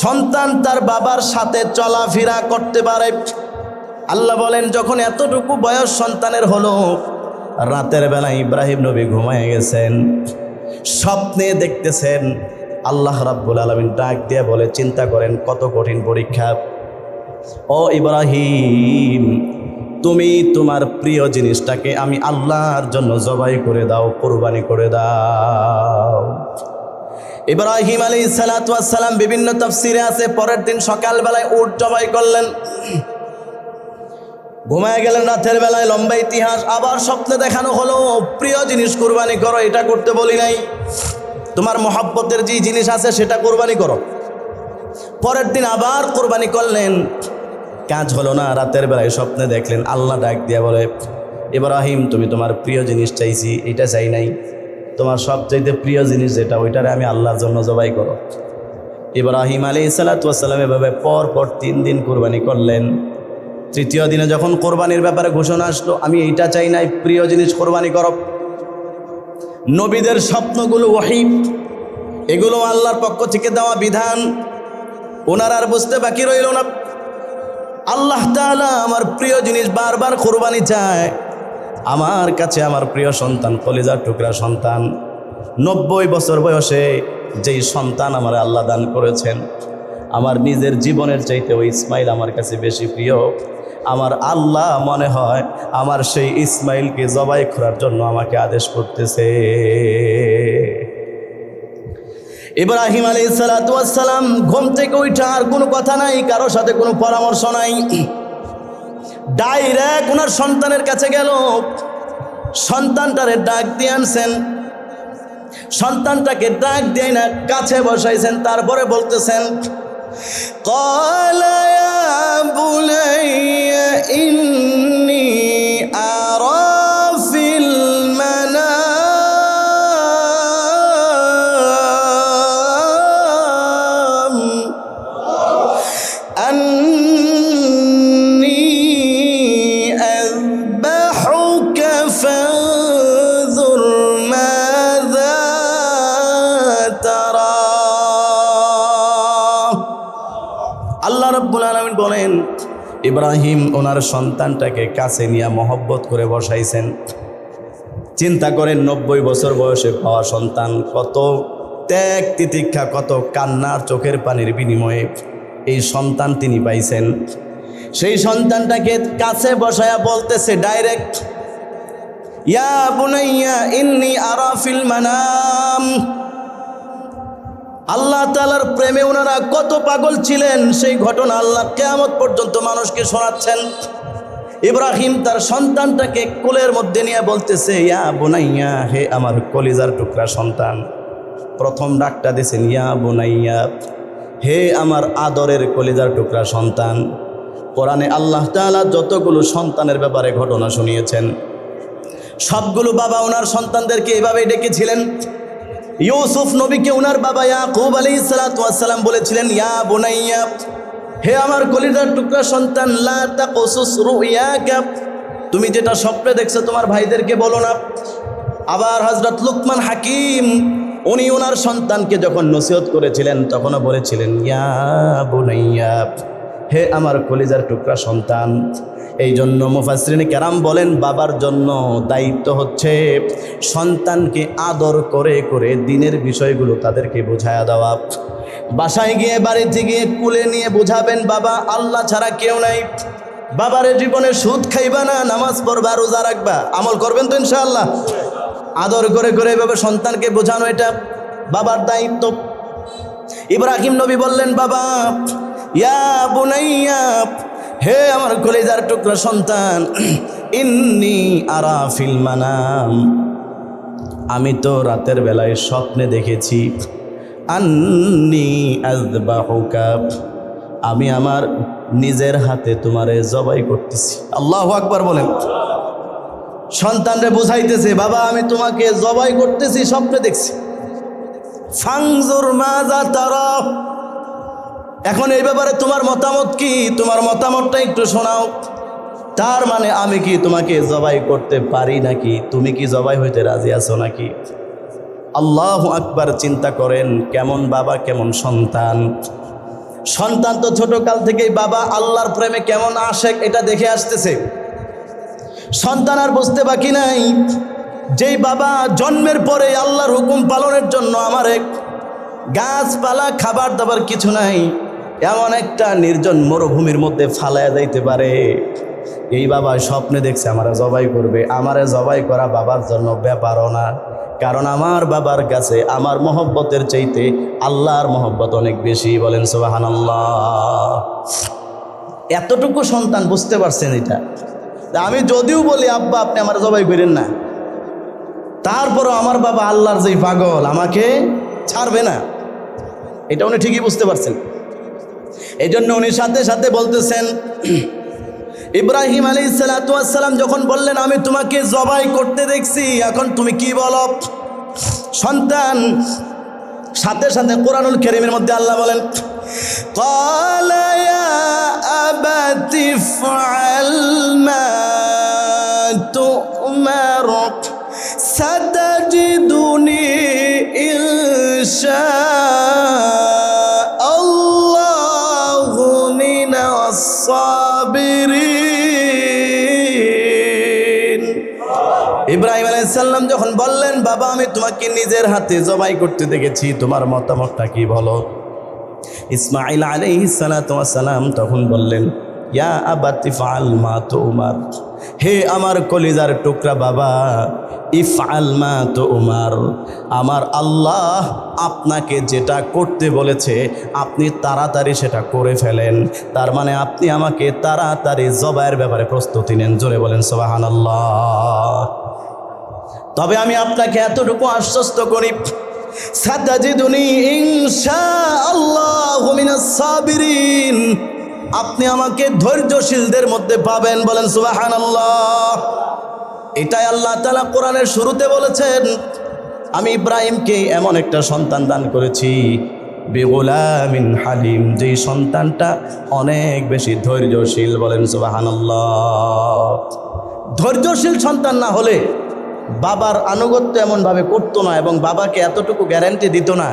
S1: সন্তান তার বাবার সাথে চলাফেরা করতে পারে। আল্লাহ বলেন, যখন এতটুকু বয়স সন্তানের হলো, রাতের বেলা ইব্রাহিম নবী ঘুমায় গেছেন, স্বপ্নে দেখতেছেন। আল্লাহ রাব্বুল আলামিন ডাক দিয়ে বলে, চিন্তা করেন কত কঠিন পরীক্ষা। ও ইব্রাহিম, তুমি তোমার প্রিয় জিনিসটাকে আমি আল্লাহর জন্য জবাই করে দাও, কুরবানি করে দাও। ইব্রাহিম আলাইহিস সালাতু ওয়াস সালাম বিভিন্ন তাফসিরে আছে, পরের দিন সকালবেলায় উট জবাই করলেন, ঘুমায় গেলেন। রাতের বেলায় লম্বা ইতিহাস, আবার স্বপ্নে দেখানো হলো, প্রিয় জিনিস কুরবানি করো, এটা করতে বলি নাই, তোমার মহব্বতের যে জিনিস আছে সেটা কুরবানি করো। পরের দিন আবার কুরবানি করলেন, কাজ হলো না। রাতের বেলায় স্বপ্নে দেখলেন, আল্লাহ ডাক দিয়া বলে, ইব্রাহিম তুমি তোমার প্রিয় জিনিস চাইছি, এটা চাই নাই, তোমার সবচাইতে প্রিয় জিনিস যেটা, ওইটারে আমি আল্লাহর জন্য জবাই করো। ইব্রাহিম আলাইহিস সালাতু ওয়াস সালাম এভাবে পর 3 দিন কুরবানি করলেন। তৃতীয় দিনে যখন কোরবানির ব্যাপারে ঘোষণা আসলো, আমি এইটা চাই নাই, প্রিয় জিনিস কোরবানি করো। নবীদের স্বপ্নগুলো ওহী, এগুলো আল্লাহর পক্ষ থেকে দেওয়া বিধান, ওনার আর বুঝতে বাকি রইল না। আল্লাহ তাআলা আমার প্রিয় জিনিস বারবার কুরবানি চায়। আমার কাছে আমার প্রিয় সন্তান, কলিজার টুকরা সন্তান, 90 বছর বয়সে যেই সন্তান আমার আল্লাহ দান করেছেন, আমার নিজের জীবনের চাইতে ওই ইসমাইল আমার কাছে বেশি প্রিয়। আমার আল্লাহ মনে হয় আমার সেই ইসমাইলকে জবাই করার জন্য আমাকে আদেশ করতেছে। ইব্রাহিম আলাইহিস সালাতু ওয়াস সালাম ঘুম থেকে উঠে আর কোনো কথা নাই, কারোর সাথে কোনো পরামর্শ নাই, ডাইরেক্ট ওনার সন্তানের কাছে গেল, সন্তানটারে ডাক দিয়ে আনছেন। সন্তানটাকে ডাক দিয়ে না কাছে বসাইছেন, তারপরে বলতেছেন, ক্বালা ইয়া বুনাইয়া ইন্নী আরা ফিল মানাম আন্নী আযবাহুকা ফানজুর মাযা তারা। আল্লাহ রাব্বুল আলামিন বলেন, ইব্রাহিম ওনার সন্তানটাকে কাছে নিয়ে মহব্বত করে বসাইছেন। চিন্তা করেন, 90 বছর বয়সে পাওয়া সন্তান, কত ত্যাগ তিতিক্ষা, কত কান্নার চোখের পানির বিনিময়ে এই সন্তান তিনি পাইছেন। সেই সন্তানটাকে কাছে বসায়া বলতেছে ডাইরেক্ট, ইয়া বুনাইয়া ইন্নী আরা ফিল মানাম। আল্লাহ তাআলার প্রেমে ওনারা কত পাগল ছিলেন সেই ঘটনা আল্লাহ কিয়ামত পর্যন্ত মানুষকে শোনাচ্ছেন। ইব্রাহিম তার সন্তানটাকে কোলের মধ্যে নিয়ে বলতেছে, ইয়া বুনাইয়া, হে আমার কলিজার টুকরা সন্তান। প্রথম ডাকটা দিয়েছেন ইয়া বুনাইয়া, হে আমার আদরের কলিজার টুকরা সন্তান। কোরআনে আল্লাহ তাআলা যতগুলো সন্তানের ব্যাপারে ঘটনা শুনিয়েছেন, সবগুলো বাবা ওনার সন্তানদেরকে এভাবেই ডেকেছিলেন। ইউসুফ নবীকে ওনার বাবা ইয়াকুব আলাইহিস সালাতু ওয়াস সালাম বলেছিলেন, ইয়া বুনাইয়া, হে আমার কলিজার টুকরা সন্তান, লা তাকুসুস রুয়াকা, তুমি যেটা স্বপ্নে দেখছো তোমার ভাইদেরকে বলো না। আবার হযরত লুকমান হাকিম উনি ওনার সন্তানকে যখন নসিহত করেছিলেন তখনও বলেছিলেন, ইয়া বুনাইয়া, হে আমার কলিজার টুকরা সন্তান। এই জন্য মুফাসসিরিনে কেরাম বলেন, বাবার জন্য দায়িত্ব হচ্ছে সন্তানকে আদর করে করে দিনের বিষয়গুলো তাদেরকে বোঝায়া দেওয়া। বাসায় গিয়ে, বাড়িতে গিয়ে কুলে নিয়ে বোঝাবেন, বাবা আল্লাহ ছাড়া কেউ নাই। বাবারে জীবনে সুদ খাইবা না, নামাজ পড়বা, রোজা রাখবা, আমল করবেন তো ইনশাআল্লাহ। আদর করে করে এভাবে সন্তানকে বোঝানো এটা বাবার দায়িত্ব। ইব্রাহিম নবী বললেন, বাবা, ইয়া বুনাইয়া, হে আমার কলিজার টুকরা সন্তান, ইন্নী আরা ফিল মানাম, আমি তো রাতের বেলায় স্বপ্নে দেখেছি, আন্নী আযবাহুকা, আমি আমার নিজের হাতে তোমারে জবাই করতেছি। আল্লাহু আকবার বলেন। সন্তানরে বুঝাইতেছে, বাবা আমি তোমাকে জবাই করতেছি, স্বপ্নে দেখছি। ফানজুর মাযা তারা, এখন এই ব্যাপারে তোমার মতামত কি? তোমার মতামতটা একটু শোনাও। তার মানে আমি কি তোমাকে জবাই করতে পারি নাকি? তুমি কি জবাই হইতে রাজি আছো নাকি? আল্লাহু আকবার। চিন্তা করেন কেমন বাবা কেমন সন্তান। সন্তান তো ছোটকাল থেকেই বাবা আল্লাহর প্রেমে কেমন আশেক এটা দেখে আসতেছে। সন্তান আর বুঝতে বাকি নাই, যেই বাবা জন্মের পরে আল্লাহর হুকুম পালনের জন্য আমার এক গাছপালা খাবার দাবার কিছু নাই, এমন একটা নির্জন মরুভূমির মধ্যে ফালায়া যাইতে পারে, এই বাবা স্বপ্নে দেখছে আমারে জবাই করবে। আমারে জবাই করা বাবার জন্য ব্যাপারও না, কারণ আমার বাবার কাছে আমার মহব্বতের চাইতে আল্লাহর মহব্বত অনেক বেশি। বলেন সুবহানাল্লাহ। এতটুকু সন্তান বুঝতে পারছেন এটা। আমি যদিও বলি আব্বা আপনি আমার জবাই করেন না, তারপরও আমার বাবা আল্লাহর যেই পাগল, আমাকে ছাড়বে না, এটা উনি ঠিকই বুঝতে পারছেন। এই জন্য উনি সাথে সাথে বলতেছেন, ইব্রাহিম আলাইহিস সালাতু ওয়াস সালাম যখন বললেন আমি তোমাকে জবাই করতে দেখছি, এখন তুমি কি বলো? সন্তান সাথে সাথে কোরআনুল কারীমের মধ্যে আল্লাহ বলেন, ক্বালা ইয়া আবাতি ফাআল মা তু'মার সাতাজিদুনি ইনশাআল্লাহু মিনাস সাল্লাম যখন বললেন, বাবা আমি তোমাকে নিজের হাতে জবাই করতে দেখেছি, তোমার মতামতটা কি বলো? ইসমাঈল আলাইহিস সালাম তখন বললেন, ইয়া আবাতি ফাআল মা তুমার, হে আমার কলিজার টুকরা বাবা, ইফআল মা তুমার, আমার আল্লাহ আপনাকে যেটা করতে বলেছে আপনি তাড়াতাড়ি সেটা করে ফেলেন। তার মানে আপনি আমাকে তাড়াতাড়ি জবাইয়ের ব্যাপারে প্রস্তুতি নেন। জোরে বলেন সুবহানাল্লাহ। তবে আমি আপনাকে এতটুকু আশ্বস্ত করি, সাতাজিদুনি ইনশাআল্লাহু মিনাস সাবিরিন, আপনি আমাকে ধৈর্যশীলদের মধ্যে পাবেন। বলেন সুবহানাল্লাহ। এটাই আল্লাহ তাআলা কোরআনের শুরুতে বলেছেন, আমি ইব্রাহিমকে এমন একটা সন্তান দান করেছি, বিগুলামিন হালিম, যেই সন্তানটা অনেক বেশি ধৈর্যশীল। বলেন সুবহানাল্লাহ। ধৈর্যশীল সন্তান না হলে বাবার আনুগত্য এমনভাবে করতো না, এবং বাবাকে এতটুকু গ্যারান্টি দিত না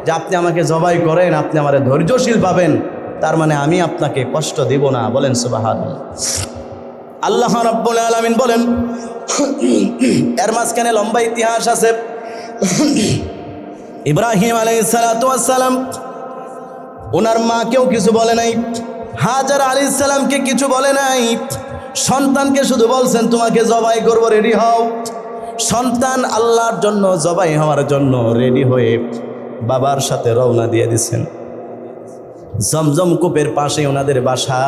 S1: যে আপনি আমাকে জবাই করেন, আপনি আমার ধৈর্যশীল পাবেন, তার মানে আমি আপনাকে কষ্ট দিব না। বলেন সুবহানাল্লাহ। আল্লাহ রাব্বুল আলামিন বলেন, এর মাঝখানে লম্বা ইতিহাস আছে। ইব্রাহিম আলাইহিস সালাম ওনার মাকেও কিছু বলে নাই, হাজার আলাইহিস সালামকে কিছু বলে নাই, সন্তানকে শুধু বলছেন তোমাকে জবাই করব, রেডি হও। সন্তান আল্লাহর জন্য জবাই হওয়ার জন্য রেডি হয়ে বাবার সাথে রওনা দিয়ে দিচ্ছেন। জমজম কূপের পাশে ওনাদের বাসা।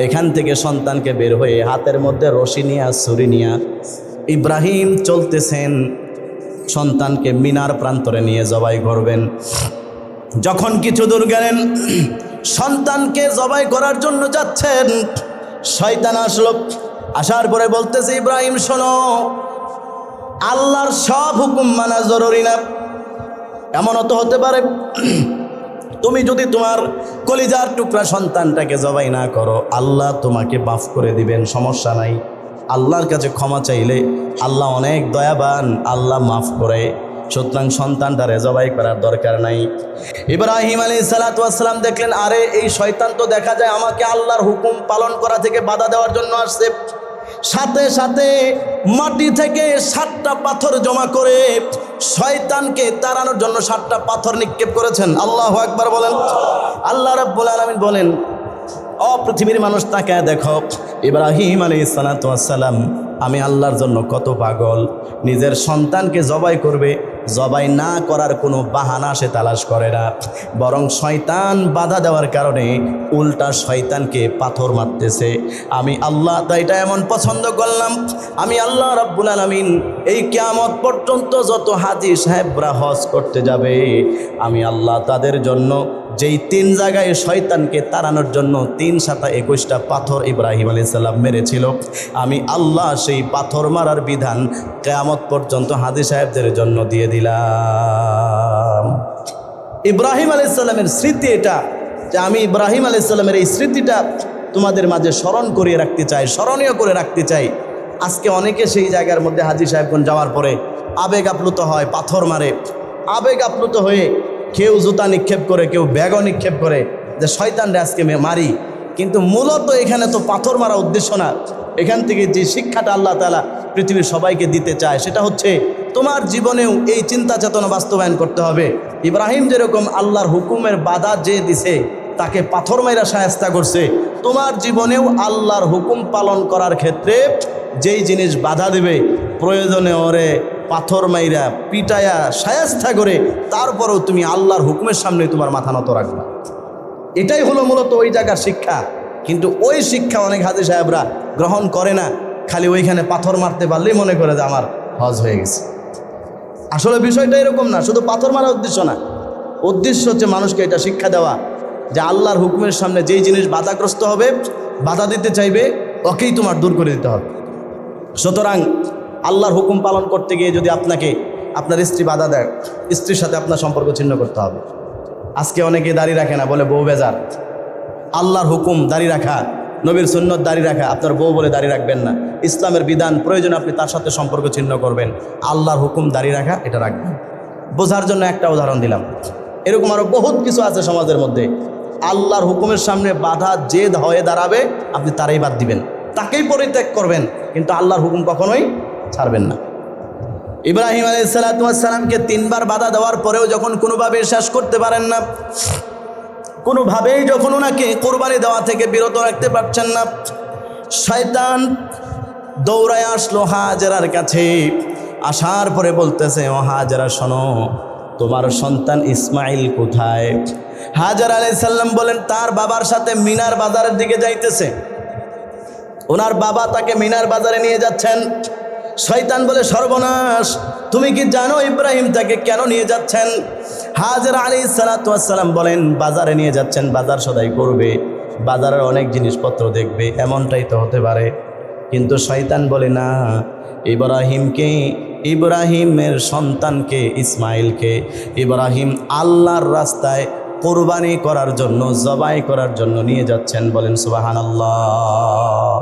S1: এখান থেকে সন্তানকে বের হয়ে হাতের মধ্যে রশি নিয়া ছুরি নিয়া ইব্রাহিম চলতেছেন সন্তানকে মিনার প্রান্তরে নিয়ে জবাই করবেন। যখন কিছু দূর গেলেন, সন্তানকে জবাই করার জন্য যাচ্ছেন, শয়তান আসলো। আসার পরে বলতেছে, ইব্রাহিম শোনো, আল্লাহর সব হুকুম মানা জরুরি না। এমনও তো হতে পারে তুমি যদি তোমার কলিজার টুকরা সন্তানটাকে জবাই না করো, আল্লাহ তোমাকে মাফ করে দিবেন, সমস্যা নাই। আল্লাহর কাছে ক্ষমা চাইলে আল্লাহ অনেক দয়াবান, আল্লাহ মাফ করে। সুতরাং সন্তানটারে জবাই করার দরকার নাই। ইব্রাহিম আলাইহিস সালাম দেখলেন, আরে এই শয়তান তো দেখা যায় আমাকে আল্লাহর হুকুম পালন করা থেকে বাধা দেওয়ার জন্য আসছে। সাথে সাথে মাটি থেকে 7টা পাথর জমা করে শয়তানকে তাড়ানোর জন্য 7টা পাথর নিক্ষেপ করেছেন। আল্লাহু আকবার বলেন। আল্লাহ রাব্বুল আলামিন বলেন, ও পৃথিবীর মানুষ তাকায় দেখো, ইব্রাহিম আলাইহিস সালাম আমি আল্লাহর জন্য কত পাগল। নিজের সন্তানকে জবাই করবে, জবাই না করার কোনো বাহানা সে তালাশ করে না, বরং শয়তান বাধা দেওয়ার কারণে উল্টা শয়তানকে পাথর মারতেছে। আমি আল্লাহ তাই এটা এমন পছন্দ করলাম, আমি আল্লাহ রাব্বুল আলামিন এই কিয়ামত পর্যন্ত যত হাজী সাহেবরা হজ করতে যাবে, আমি আল্লাহ তাদের জন্য যেই 3 জায়গায় শয়তানকে তাড়ানোর জন্য 3×7=21টা পাথর ইব্রাহিম আলাইহিস সালাম মেরেছিল, আমি আল্লাহ সেই পাথর মারার বিধান কিয়ামত পর্যন্ত হাজী সাহেবদের জন্য দিয়ে দিলাম। ইব্রাহিম আলাইহিস সালামের স্মৃতি এটা, যে আমি ইব্রাহিম আলাইহিস সালামের এই স্মৃতিটা তোমাদের মাঝে স্মরণ করিয়ে রাখতে চাই, স্মরণীয় করে রাখতে চাই। আজকে অনেকে সেই জায়গার মধ্যে হাজী সাহেবগঞ্জ যাওয়ার পরে আবেগ আপ্লুত হয়, পাথর মারে। আবেগ আপ্লুত হয়ে কেউ জুতা নিক্ষেপ করে, কেউ ব্যাগও নিক্ষেপ করে যে শয়তানরে আজকে মারি। কিন্তু মূলত এখানে তো পাথর মারা উদ্দেশ্য না। এখান থেকে যে শিক্ষাটা আল্লাহ তাআলা পৃথিবীর সবাইকে দিতে চায়, সেটা হচ্ছে তোমার জীবনেও এই চিন্তা চেতনা বাস্তবায়ন করতে হবে। ইব্রাহিম যেরকম আল্লাহর হুকুমের বাধা যে দিছে, তাকে পাথর মাইরা শায়েস্তা করছে, তোমার জীবনেও আল্লাহর হুকুম পালন করার ক্ষেত্রে যেই জিনিস বাধা দিবে, প্রয়োজনে ওরে পাথর মাইরা পিটায়া শায়েস্তা করে তারপরেও তুমি আল্লাহর হুকুমের সামনে তোমার মাথা নত রাখবা। এটাই হলো মূলত ওই জায়গার শিক্ষা। কিন্তু ওই শিক্ষা অনেক হাজী সাহেবরা গ্রহণ করে না, খালি ওইখানে পাথর মারতে পারলেই মনে করে যে আমার হজ হয়ে গেছে। আসলে বিষয়টা এরকম না, শুধু পাথর মারার উদ্দেশ্য না, উদ্দেশ্য হচ্ছে মানুষকে এটা শিক্ষা দেওয়া যে আল্লাহর হুকুমের সামনে যেই জিনিস বাধাগ্রস্ত হবে, বাধা দিতে চাইবে, ওকেই তোমার দূর করে দিতে হবে। সুতরাং আল্লাহর হুকুম পালন করতে গিয়ে যদি আপনাকে আপনার স্ত্রী বাধা দেয়, স্ত্রীর সাথে আপনার সম্পর্ক ছিন্ন করতে হবে। আজকে অনেকে দাঁড়িয়ে রাখে না, বলে বউ বেজার। আল্লাহর হুকুম দাঁড়িয়ে রাখা, নবীর সুন্নত দাঁড়িয়ে রাখা, আপনার বউ বলে দাঁড়িয়ে রাখবেন না। ইসলামের বিধান প্রয়োজনে আপনি তার সাথে সম্পর্ক ছিন্ন করবেন, আল্লাহর হুকুম দাঁড়িয়ে রাখা এটা রাখবেন। বোঝার জন্য একটা উদাহরণ দিলাম, এরকম আরও বহুত কিছু আছে সমাজের মধ্যে। আল্লাহর হুকুমের সামনে বাধা যে হয়ে দাঁড়াবে, আপনি তারাই বাদ দিবেন, তাকেই পরিত্যাগ করবেন, কিন্তু আল্লাহর হুকুম কখনোই ছাড়বেন না। ইব্রাহিম আলাইহিস সালাতু ওয়াস সালামকে 3 বার বাধা দেওয়ার পরেও যখন কোনোভাবে শেষ করতে পারেন না, কোনোভাবেই যখন ওনাকে কোরবানি দেওয়া থেকে বিরত রাখতে পারছেন না, শয়তান দৌড়ায় আসলো হাজেরার কাছে। আসার পরে বলতেছে, ও হাজেরা শোনো, তোমার সন্তান ইসমাইল কোথায়? হাজেরা আলাইহিস সালাম বলেন তার বাবার সাথে মিনার বাজারের দিকে যাইতেছে। ওনার বাবা তাকে মিনার বাজারে নিয়ে যাচ্ছেন। শয়তান বলে, সর্বনাশ, তুমি কি জানো ইব্রাহিম তাকে কেন নিয়ে যাচ্ছেন? হাজেরা আলাইহিস সালাতু ওয়াস সালাম বলেন, বাজারে নিয়ে যাচ্ছেন, বাজার সদাই করবে, বাজারের অনেক জিনিসপত্র দেখবে, এমনটাই তো হতে পারে। কিন্তু শয়তান বলে, না, ইব্রাহিমের সন্তানকে ইসমাইলকে ইব্রাহিম আল্লাহর রাস্তায় কোরবানি করার জন্য, জবাই করার জন্য নিয়ে যাচ্ছেন। বলেন সুবহানাল্লাহ।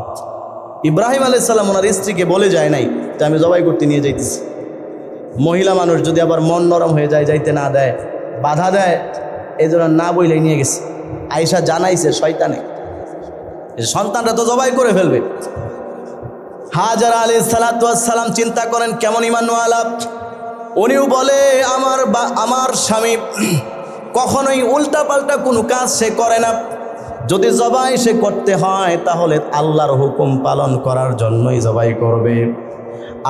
S1: ইব্রাহিম আলাইহিস সালাম ওনার স্ত্রীকে বলে যায় নাই যে আমি জবাই করতে নিয়ে যাইতেছি। মহিলা মানুষ যদি আবার মন নরম হয়ে যায়, যাইতে না দেয়, বাধা দেয়, এই জন্য না বইলেই নিয়ে গেছে। আয়েশা জানাইছে শয়তানে, সন্তানরা তো জবাই করে ফেলবে। হাজেরা আলাইহিস সালাতু ওয়াস সালাম চিন্তা করেন কেমন ঈমানওয়ালা। উনিও বলে, আমার স্বামী কখনোই উল্টাপাল্টা কোনো কাজ সে করে না। যদি জবাই সে করতে হয় তাহলে আল্লাহর হুকুম পালন করার জন্যই জবাই করবে।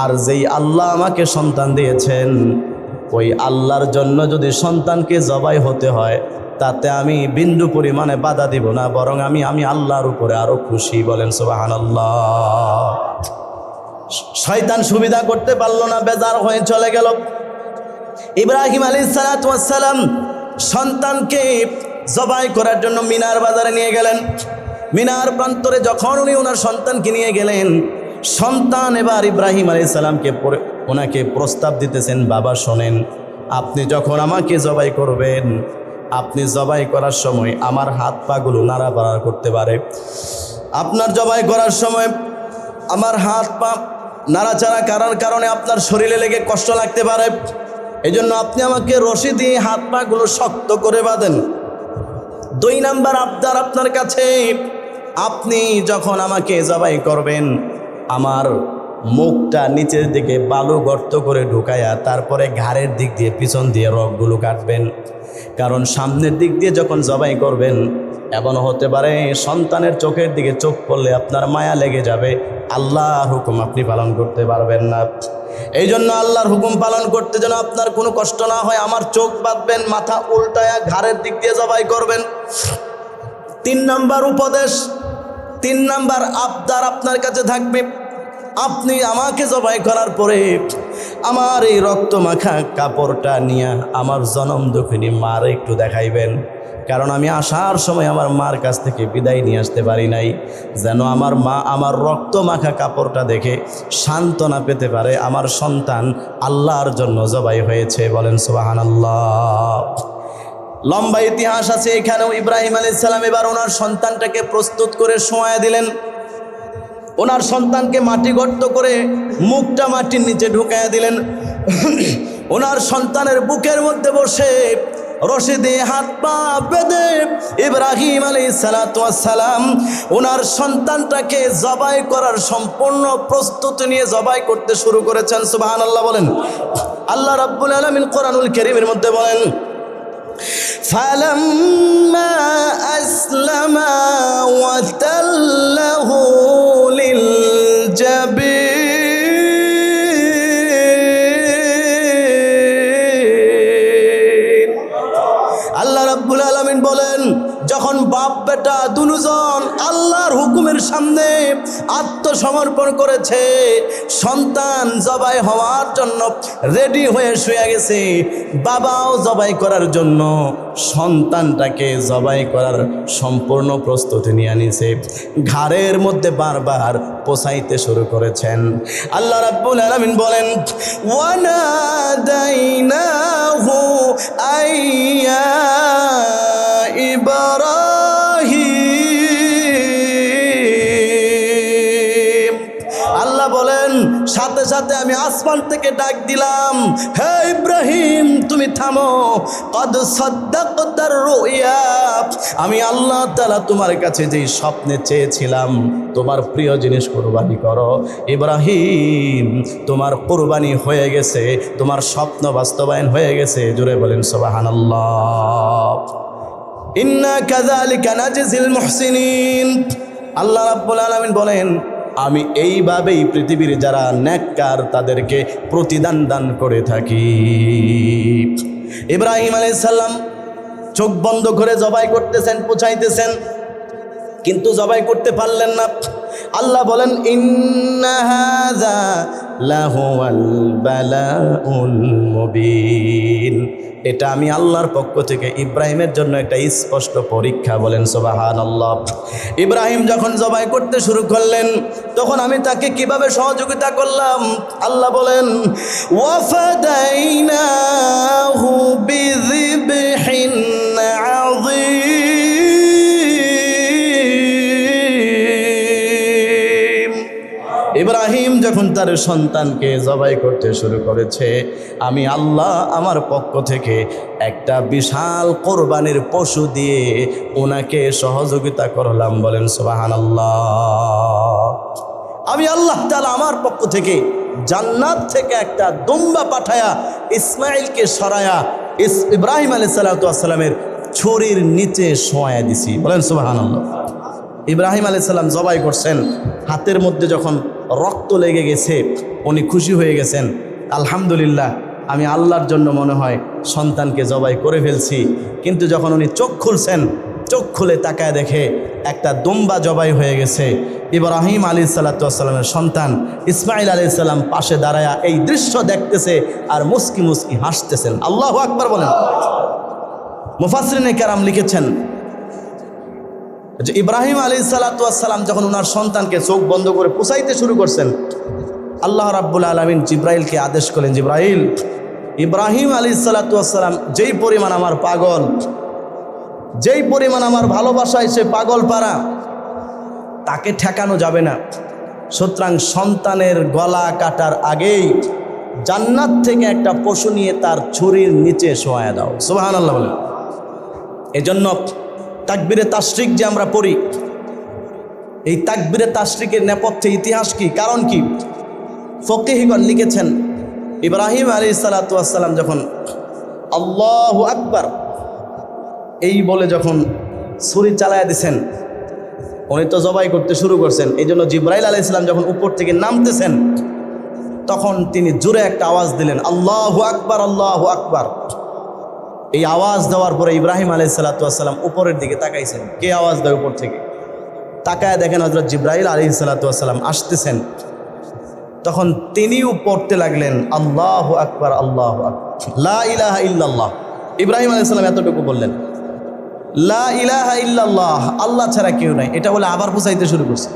S1: আর যেই আল্লাহ আমাকে সন্তান দিয়েছেন, ওই আল্লাহর জন্য যদি সন্তানকে জবাই হতে হয়, তাতে আমি বিন্দু পরিমাণে বাধা দিব না, বরং আমি আল্লাহর উপরে আরো খুশি। বলেন সুবহানাল্লাহ। শয়তান সুবিধা করতে পারলো না, বেজার হয়ে চলে গেল। ইব্রাহিম আলাইহিস সালাতু ওয়াস সালাম সন্তানকে জবাই করার জন্য মিনার বাজারে নিয়ে গেলেন। মিনার প্রান্তরে যখন উনি ওনার সন্তানকে নিয়ে গেলেন, সন্তান এবার ইব্রাহিম আলাইহিস সালামকে ওনাকে প্রস্তাব দিতেছেন, বাবা শোনেন, আপনি যখন আমাকে জবাই করবেন, আপনি জবাই করার সময় আমার হাত পাগুলো নাড়াপাড়া করতে পারে। আপনার জবাই করার সময় আমার হাত পা নাড়াচাড়া করার কারণে আপনার শরীরে লেগে কষ্ট লাগতে পারে। এই জন্য আপনি আমাকে রশি দিয়ে হাত পাগুলো শক্ত করে বাঁধেন। 2 নাম্বার আবদার আপনার কাছে, আপনি যখন আমাকে জবাই করবেন, আমার মুখটা নিচের দিকে বালু গর্ত করে ঢুকায়া তারপরে ঘাড়ের দিক দিয়ে পিছন দিয়ে রগগুলো কাটবেন। কারণ সামনের দিক দিয়ে যখন জবাই করবেন, এমন হতে পারে সন্তানের চোখের দিকে চোখ পড়লে আপনার মায়া লেগে যাবে, আল্লাহর হুকুম আপনি পালন করতে পারবেন না। এই জন্য আল্লাহর হুকুম পালন করতে যেন আপনার কোনো কষ্ট না হয়, আমার চোখ বাঁধবেন, মাথা উল্টায়া ঘাড়ের দিক দিয়ে জবাই করবেন। 3 নাম্বার উপদেশ, 3 নাম্বার আবদার আপনার কাছে থাকবে, আপনি আমাকে জবাই করার পরে আমার এই রক্ত মাখা কাপড়টা নিয়ে আমার জনম দুঃখিনী মার একটু দেখাইবেন। কারণ আমি আসার সময় আমার মার কাছ থেকে বিদায় নিয়ে আসতে পারি নাই, যেন আমার মা আমার রক্ত মাখা কাপড়টা দেখে সান্ত্বনা পেতে পারে, আমার সন্তান আল্লাহর জন্য জবাই হয়েছে। বলেন সুবহানাল্লাহ। লম্বা ইতিহাস আছে এখানেও। ইব্রাহিম আলাইহিস সালাম এবার ওনার সন্তানটাকে প্রস্তুত করে শোয়া দিলেন। ওনার সন্তানকে মাটি গর্ত করে মুখটা মাটির নিচে ঢুকাইয়া দিলেন। ওনার সন্তানের বুকের মধ্যে বসে রশি দিয়ে হাত পা বেঁধে ইব্রাহিম আলাইহিস সালাতু ওয়াস সালাম ওনার সন্তানটাকে জবাই করার সম্পূর্ণ প্রস্তুতি নিয়ে জবাই করতে শুরু করেছেন। সুবহানাল্লাহ বলেন। আল্লাহ রাব্বুল আলামিন কোরআনুল কারীমের মধ্যে বলেন, ফালাম্মা আসলামা ওয়া তাল্লাহু লিল জাবিন। আল্লাহ রাব্বুল আলামিন বলেন, যখন বাপ বেটা দুজন আল্লাহর হুকুমের সামনে আত্মসমর্পণ করেছে, সন্তান জবাই হওয়ার জন্য রেডি হয়ে শুয়ে গেছে, বাবাও জবাই করার জন্য সন্তানটাকে জবাই করার সম্পূর্ণ প্রস্তুতি নিয়ে নিছে, ঘাড়ের মধ্যে বারবার পোছাইতে শুরু করেছেন। আল্লাহ রাব্বুল আলামিন বলেন, ওয়ানাদাইনাহু আইয়া ইব্রাহিম। আল্লাহ বলেন, সাথে সাথে আমি আসমান থেকে ডাক দিলাম, হে ইব্রাহিম তুমি থামো, কদ সাদ্দাকতার রুয়া, আমি আল্লাহ তাআলা তোমার কাছে যেই স্বপ্নে চেয়েছিলাম তোমার প্রিয় জিনিস কুরবানি করো, ইব্রাহিম তোমার কুরবানি হয়ে গেছে, তোমার স্বপ্ন বাস্তবায়ন হয়ে গেছে। জোরে বলেন সুবহানাল্লাহ। ইন্না কাযালিকা নাজজিল মুহসিনিন। আল্লাহ রাব্বুল আলামিন বলেন, আমি এইভাবেই পৃথিবীর যারা নেককার তাদেরকে প্রতিদান দান করে থাকি। ইব্রাহিম আলাইহিস সালাম চোখ বন্ধ করে জবাই করতেছেন, পুছাইতেছেন, কিন্তু জবাই করতে পারলেন না। আল্লাহ বলেন, ইন্না হাযা লাহুয়াল বালাউল মুবিন, এটা আমি আল্লাহর পক্ষ থেকে ইব্রাহিমের জন্য একটা স্পষ্ট পরীক্ষা। বলেন সুবহানাল্লাহ। ইব্রাহিম যখন জবাই করতে শুরু করলেন তখন আমি তাকে কিভাবে সহযোগিতা করলাম? আল্লাহ বলেন, ওয়াফাদাইনাহু বিযিবহিন আযীম। ইব্রাহিম যখন তার সন্তানকে জবাই করতে শুরু করেছে, আমি আল্লাহ আমার পক্ষ থেকে একটা বিশাল কোরবানির পশু দিয়ে ওনাকে সহযোগিতা করলাম। বলেন সুবহানাল্লাহ। আমি আল্লাহ তাআলা আমার পক্ষ থেকে জান্নাত থেকে একটা দুম্বা পাঠায়া ইসমাইলকে সরায়া ইব্রাহিম আলাইহিস সালাতু ওয়াস সালামের ছুরির নিচে শোয়া দিছি। বলেন সুবহানাল্লাহ। ইব্রাহিম আলাইহিস সালাম জবাই করছেন, হাতের মধ্যে যখন রক্ত লেগে গেছে উনি খুশি হয়ে গেছেন, আলহামদুলিল্লাহ আমি আল্লাহর জন্য মনে হয় সন্তানকে জবাই করে ফেলছি। কিন্তু যখন উনি চোখ খুলছেন, চোখ খুলে তাকায় দেখে একটা দুম্বা জবাই হয়ে গেছে। ইব্রাহিম আলাইহিস সালাতু ওয়াস সালামের সন্তান ইসমাইল আলাইহিস সালাম পাশে দাঁড়ায়া এই দৃশ্য দেখতেছে আর মুস্কি মুস্কি হাসতেছেন। আল্লাহু আকবার বলেন। মুফাসসিরিনে কেরাম লিখেছেন যে ইব্রাহিম আলাইহিস সালাতু ওয়াস সালাম যখন ওনার সন্তানকে চোখ বন্ধ করে পুছাইতে শুরু করছেন, আল্লাহ রাব্বুল আলামিন জিব্রাইলকে আদেশ করলেন, জিব্রাইল, ইব্রাহিম আলাইহিস সালাতু ওয়াস সালাম যেই পরিমাণ আমার পাগল, যেই পরিমাণ আমার ভালোবাসায় সে পাগল পারা, তাকে ঠেকানো যাবে না। সুতরাং সন্তানের গলা কাটার আগেই জান্নাত থেকে একটা পশু নিয়ে তার ছুরির নিচে শোয়া দাও। সুবহানাল্লাহ বলেন। এজন্য তাকবীরে তাশরিক যে আমরা পড়ি, এই তাকবীরে তাশরিকের নেপথ্যে ইতিহাস কি, কারণ কি? ফকিহগণ লিখেছেন, ইব্রাহিম আলাইহিস সালাতু ওয়াস সালাম যখন আল্লাহু আকবার এই বলে যখন ছুরি চালায়া দিছেন, উনি তো জবাই করতে শুরু করছেন। এই জন্য জিব্রাইল আলাইহিস সালাম যখন উপর থেকে নামতেছেন তখন তিনি জোরে একটা আওয়াজ দিলেন, আল্লাহু আকবার, আল্লাহু আকবার। এই আওয়াজ দেওয়ার পরে ইব্রাহিম আলাইহিস সালাতু ওয়াস সালাম উপরের দিকে তাকাইছেন। কে আওয়াজ দেয় উপর থেকে? তাকায় দেখেন হযরত জিব্রাইল আলাইহিস সালাতু ওয়াস সালাম আসতেছেন। তখন তিনিও পড়তে লাগলেন, আল্লাহু আকবার, আল্লাহু আকবার, লা ইলাহা ইল্লাল্লাহ। ইব্রাহিম আলাইহিস সালাম এতটুকু বললেন, লা ইলাহা ইল্লাল্লাহ, আল্লাহ ছাড়া কেউ নাই। এটা বলে আবার বুঝাইতে শুরু করছে।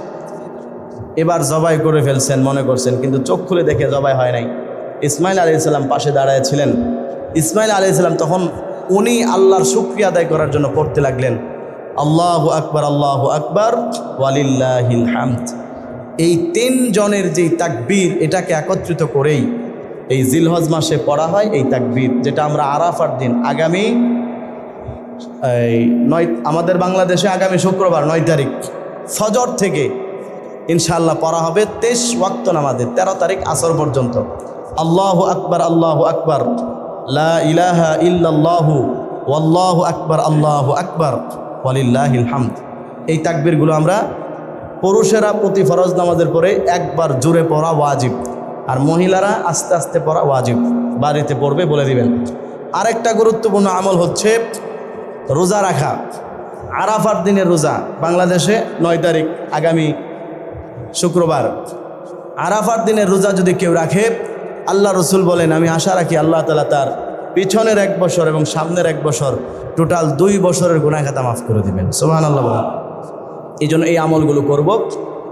S1: এবার জবাই করে ফেলছেন মনে করছেন, কিন্তু চোখ খুলে দেখে জবাই হয় নাই। ইসমাইল আলাইহিস সালাম পাশে দাঁড়ায় ছিলেন। ইসমাইল আলাইহিস সালাম তখন উনি আল্লাহর শুকরিয়া আদায় করার জন্য পড়তে লাগলেন, আল্লাহু আকবার, আল্লাহু আকবার, ওয়ালিল্লাহিল হামদ। এই তিনজনের যেই তাকবীর, এটাকে একত্রিত করেই এই জিলহজ মাসে পড়া হয় এই তাকবীর, যেটা আমরা আরাফার দিন আগামী আমাদের বাংলাদেশে আগামী শুক্রবার 9 তারিখ ফজর থেকে ইনশাআল্লাহ পড়া হবে 23 ওয়াক্ত নামাজে 13 তারিখ আসর পর্যন্ত। আল্লাহু আকবার, আল্লাহু আকবার, লা ইলাহা ইল্লাল্লাহু, ওয়াল্লাহু আকবার, আল্লাহু আকবার, ওয়ালিল্লাহিল হামদ। এই তাকবীরগুলো আমরা পুরুষেরা প্রতি ফরজ নামাজের পরে একবার জোরে পড়া ওয়াজিব, আর মহিলারা আস্তে আস্তে পড়া ওয়াজিব। বাড়িতে পড়বে বলে দিবেন। আরেকটা গুরুত্বপূর্ণ আমল হচ্ছে রোজা রাখা। আরাফার দিনের রোজা বাংলাদেশে 9 তারিখ আগামী শুক্রবার। আরাফার দিনের রোজা যদি কেউ রাখে, আল্লাহ রসুল বলেন, আমি আশা রাখি আল্লাহ তাআলা তার পিছনের 1 বছর এবং সামনের 1 বছর টোটাল 2 বছরের গুনাহ খাতা মাফ করে দিবেন। সুবহানাল্লাহ বলেন। এই জন্য এই আমলগুলো করব।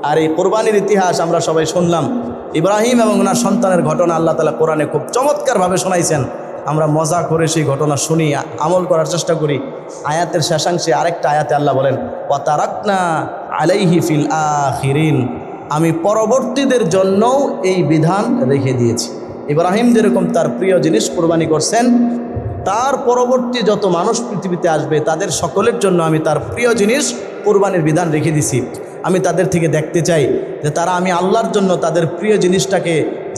S1: আর এই কোরবানির ইতিহাস আমরা সবাই শুনলাম। ইব্রাহিম এবং ওনার সন্তানের ঘটনা আল্লাহ তাআলা কোরআনে খুব চমৎকারভাবে শোনাইছেন। আমরা মজা করে সেই ঘটনা শুনি, আমল করার চেষ্টা করি। আয়াতের শেষাংশে আরেকটা আয়াতে আল্লাহ বলেন, ওয়া তারাকনা আলাইহি ফিল আখিরিন, আমি পরবর্তীদের জন্যও এই বিধান রেখে দিয়েছি। ইব্রাহিম যেরকম তার প্রিয় জিনিস কোরবানি করছেন, তার পরবর্তী যত মানুষ পৃথিবীতে আসবে তাদের সকলের জন্য আমি তার প্রিয় জিনিস কোরবানির বিধান রেখে দিছি। আমি তাদের থেকে দেখতে চাই যে তারা আমি আল্লাহর জন্য তাদের প্রিয় জিনিসটাকে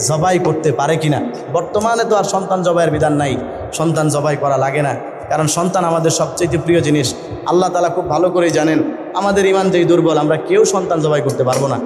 S1: জবাই করতে পারে কিনা। বর্তমানে তো আর সন্তান জবাইয়ের বিধান নাই, সন্তান জবাই করা লাগে না, কারণ সন্তান আমাদের সবচেয়ে প্রিয় জিনিস। আল্লাহ তাআলা খুব ভালো করেই জানেন আমাদের ঈমান যেই দুর্বল, আমরা কেউ সন্তান জবাই করতে পারবো না।